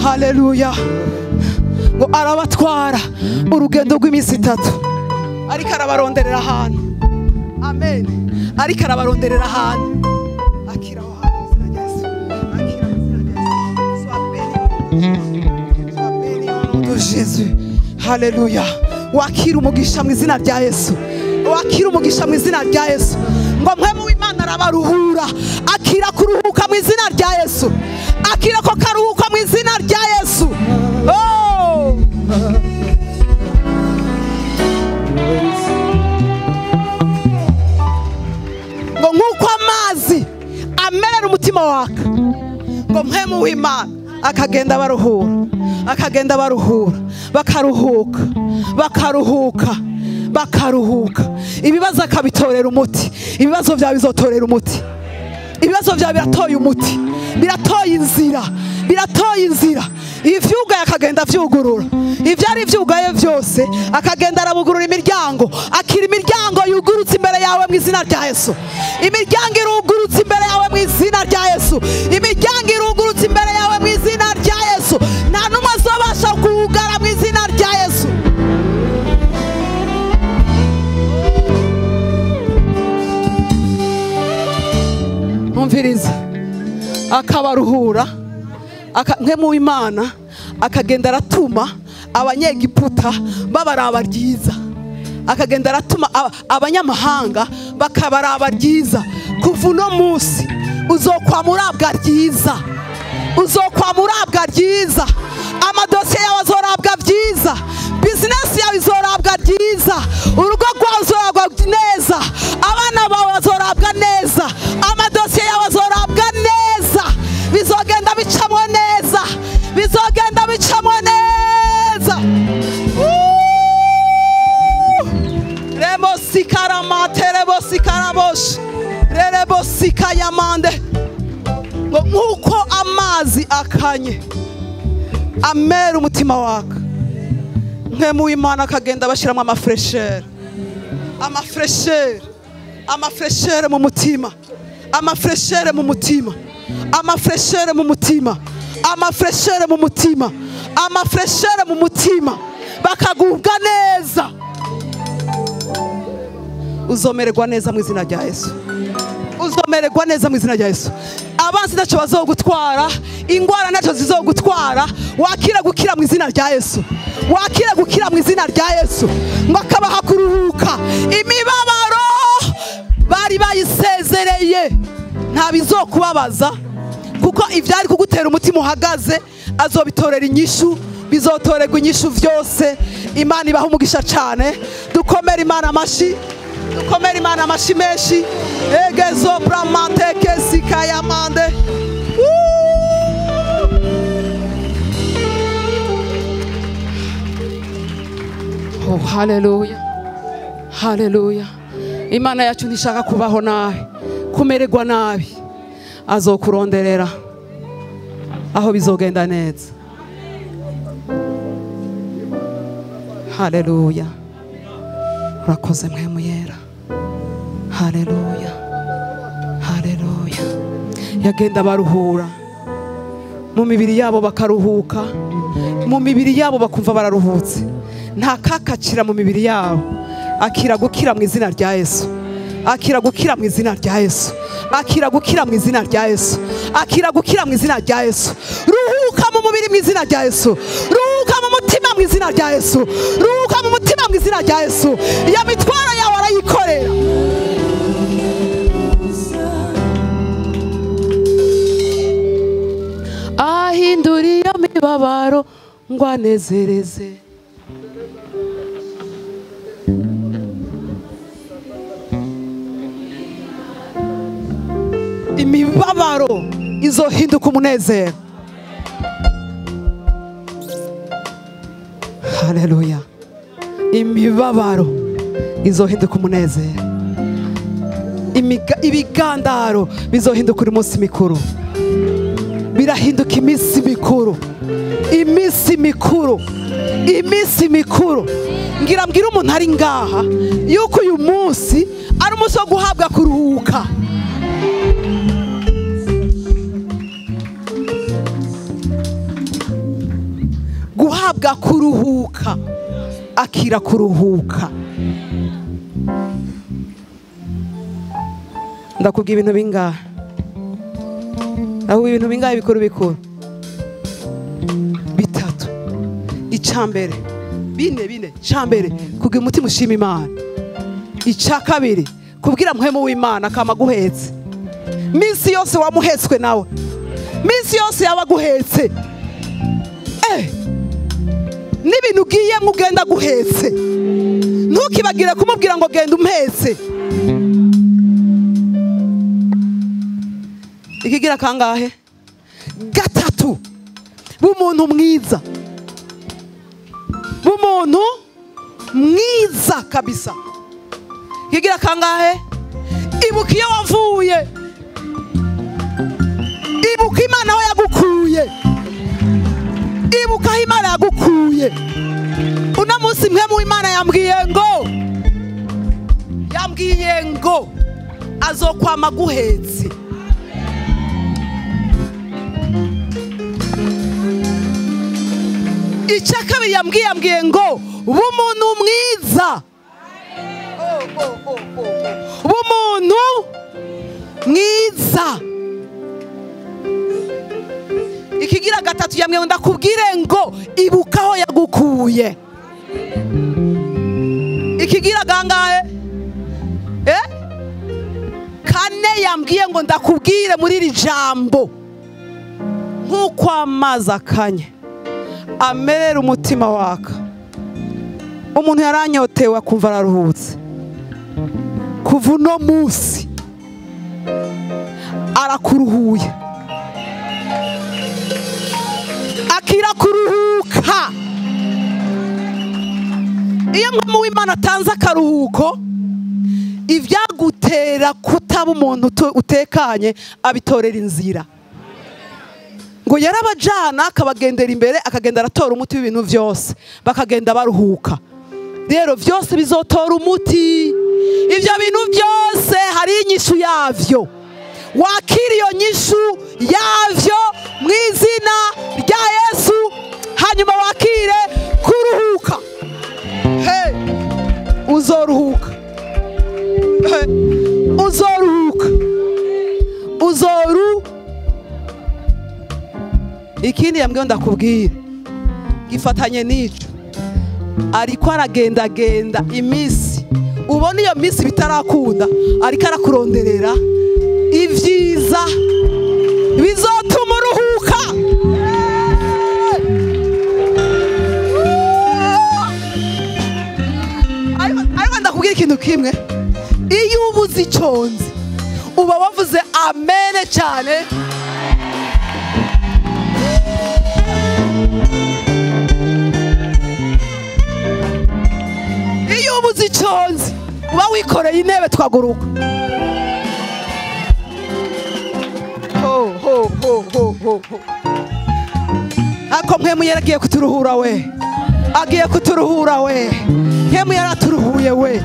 Haleluya. Ngo arabatwara urugendo rw'iminsi 3 ariko arabaronderera ahantu. Amen. Ariko arabaronderera ahantu. Akira aho hantu izina rya Yesu. Akira izina rya Yesu. Sois béni au nom de Jésus. Haleluya. Wakira umugisha mu izina rya Yesu. Wakira umugisha mu izina rya Yesu. Ngo Mpwemu w'Imana arabaruhura. Akira kuruhuka mu izina rya Yesu. Akira ko karuhuka mu izina rya Yesu. Oh! Ngo nkuko amazi amerera umutima waka, ngo Mpwemu w'Imana akagenda baruhura, akagenda baruhura, bakaruhuka, bakaruhuka, bakaruhuka. Ibibazo akabitorera umuti. Ibibazo byawe bizotorera umuti. Ibibazo byawe biratoye umuti, biratoye inzira, biratoye inzira. Ivyugaye akagenda vyugurura, ivyari vyugaye vyose akagenda arabugurura imiryango. Akira imiryango yugurutse imbere yawe mu izina rya Yesu. Imiryango irugurutse imbere yawe mu izina rya Yesu. Imiryango irugurutse imbere yawe mu izina rya Yesu. Nta numwe azobasha kuwugara mu izina rya Yesu. Umviriza, akabaruhura, Mpwemu w'Imana akagenda aratuma abanyegiputa babaraba ryiza, akagenda aratuma abanyamahanga bakabaraba ryiza. Kuva uno munsi uzokwama urabwa ryiza, uzokwama urabwa ryiza, amadosiye yawe azorabwa byiza, bizinesi yawe izorabwa ryiza, urugo rwawe uzorabwa neza, abana bawe bazorabwa neza, amadosiye yawe azorabwa neza, bizogenda bicamwo neza, bizogenda bicamwo neza. Rebo sikaramate, rebo sikaraboshi, rebo sikayamande. Nk'uko amazi akanye amera umutima waka, Mpwemu Imana akagenda bashyiramo amafreshere, amafreshere, amafreshere mu mutima, amafreshere mu mutima, amafreshere mu mutima, amafreshere mu mutima, amafreshere mu mutima, bakagubwa neza. Uzomererwa neza mu izina rya Yesu, uzomererwa neza mu izina rya Yesu. Abanzi ntacyo bazogutwara, ingwara ntacyo zizogutwara. Wakira gukira mu izina rya Yesu, wakira gukira mu izina rya Yesu. Ngo akabaha kuruhuka imibabaro bari bayisezereye, nta bizokubabaza, kuko ivyari kugutera umutima uhagaze azobitorera inyishu, bizotorerwa inyishu vyose. Imana ibaha umugisha cyane. Dukomere Imana amashi, dukomere Imana amashi menshi. Egezo bramanteke sikayamande. Oh, haleluya, haleluya. Imana yacu ntishaka kubaho nabi, kumererwa nabi. Azokuronderera aho bizogenda neza. Haleluya. Urakoze Mpwemu Yera. Haleluya, haleluya. Yagenda baruhura mu mibiri yabo, bakaruhuka mu mibiri yabo, bakumva bararuhutse. Nta kakacira mu mibiri yabo. Akira gukira mu izina rya Yesu, akira gukira mu izina rya Yesu, akira gukira mu izina rya Yesu, akira gukira mu izina rya Yesu. Ruhuka mu mubiri mu izina rya Yesu, ruhuka mu mutima mu izina rya Yesu, ruhuka mu mutima mu izina rya Yesu. Ya mitwaro yawe arayikorera. Ahinduriye imibabaro ngo anezereze. Imibabaro izohinduka umunezero. Haleluya. Imibabaro izohinduka umunezero. Ibigandaro bizohinduka umunsi mikuru. Birahinduka iminsi mikuru, iminsi mikuru, iminsi mikuru. Ngira mbwira umuntu ari ngaha yuko uyu munsi ari umunsi wo guhabwa kuruhuka. Guhabwa kuruhuka, akira kuruhuka. Ndakubwira ibintu bingahe, aho ibintu bingahe bikuru bikuru bitatu. Icambere bine cambere kugira umutima ushima Imana. Ica kabiri kubwira Mpwemu w'Imana kama guhetse. Minsi yose wamuhetswe nawe, minsi yose yabaguhetse. N'ibintu ugiye mugenda guhetse, ntukibagire kumubwira ngo genda umhetse. Ikigira kangahe? Gatatu. Bumuntu mwiza, bumuntu mwiza kabisa. Ikigira kangahe? Ibuka iyo wavuye, ibuka Imana aho yagukuye, ibuka aho Imana yagukuye. Uno munsi Mpwemu w'Imana yambwiye ngo azokwama guhetse. Icya kabiri yambwiye ngo bumuntu mwiza, bumuntu mwiza. Ikigira gatatu yambwiye ndakubwire ngo ibuka aho yagukuye. kigira gangahe kane yambwiye ngo ndakubwire muri iri jambo nk'uko amazi akanye amerera umutima waka. Umuntu yaranyotewe akumva araruhutse, kuva uno munsi arakuruhuye, akira kuruhuka. Iyo Mpwemu w'Imana atanze akaruhuko, ivyagutera kutaba umuntu utekanye abitorera inzira. Ngo yarabajana akabagendera imbere, akagenda aratora umuti w'ibintu vyose, bakagenda baruhuka. Rero vyose bizotora umuti. Ivyo bintu byose hari inyishu yavyo. Wakira iyo nyishu yavyo mu izina rya Yesu, hanyuma wakire kuruhuka. Uzoruhuka. Uzoruhuka. Ikindi yambwiye ndakubwira gifatanye n'ico, ariko aragendagenda imisi, ubona iyo misi bitarakunda, ariko arakuronderera ivyiza bizotuma uruhuka. Ariko ndakubwira ikintu kimwe, iyo ubuze iconzi uba wavuze amene cyane. Iyo ubuze iconzi uba wikoreye intebe twaguruka. Ako Mpwemu Yera agiye kuturuhura we, agiye kuturuhura we. Mpwemu Yera aturuhuye we.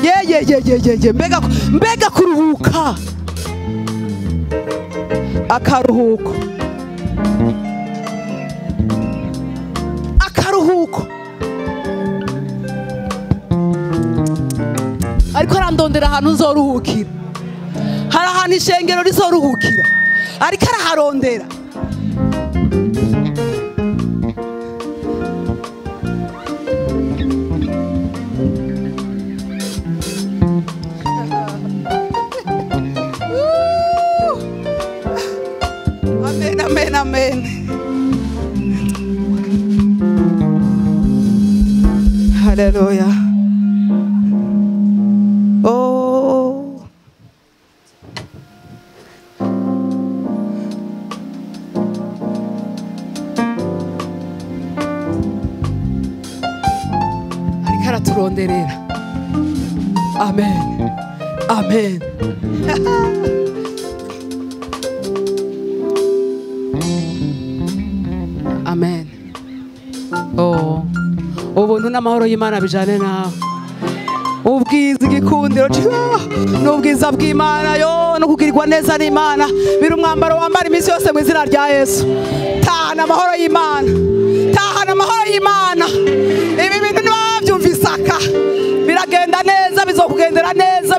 Ye mbega kuruhuka. Akaruhuko. Ariko arandondera ahantu nzoruhukira. Hari ahantu ishengero rizoruhukira, ariko araharondera. Amen. Hallelujah. Ariko araturonderera. Amen. Amen. Ubuntu n'amahoro y'Imana bijane nawe. Ubwiza igikundiro n'ubwiza bw'Imana yo no kugirirwa neza n'Imana biri umwambaro wambara iminsi yose mu izina rya Yesu. Tahana amahoro y'Imana. Ibi bintu ntibabyumvisaka. Biragenda neza, bizokugendera neza.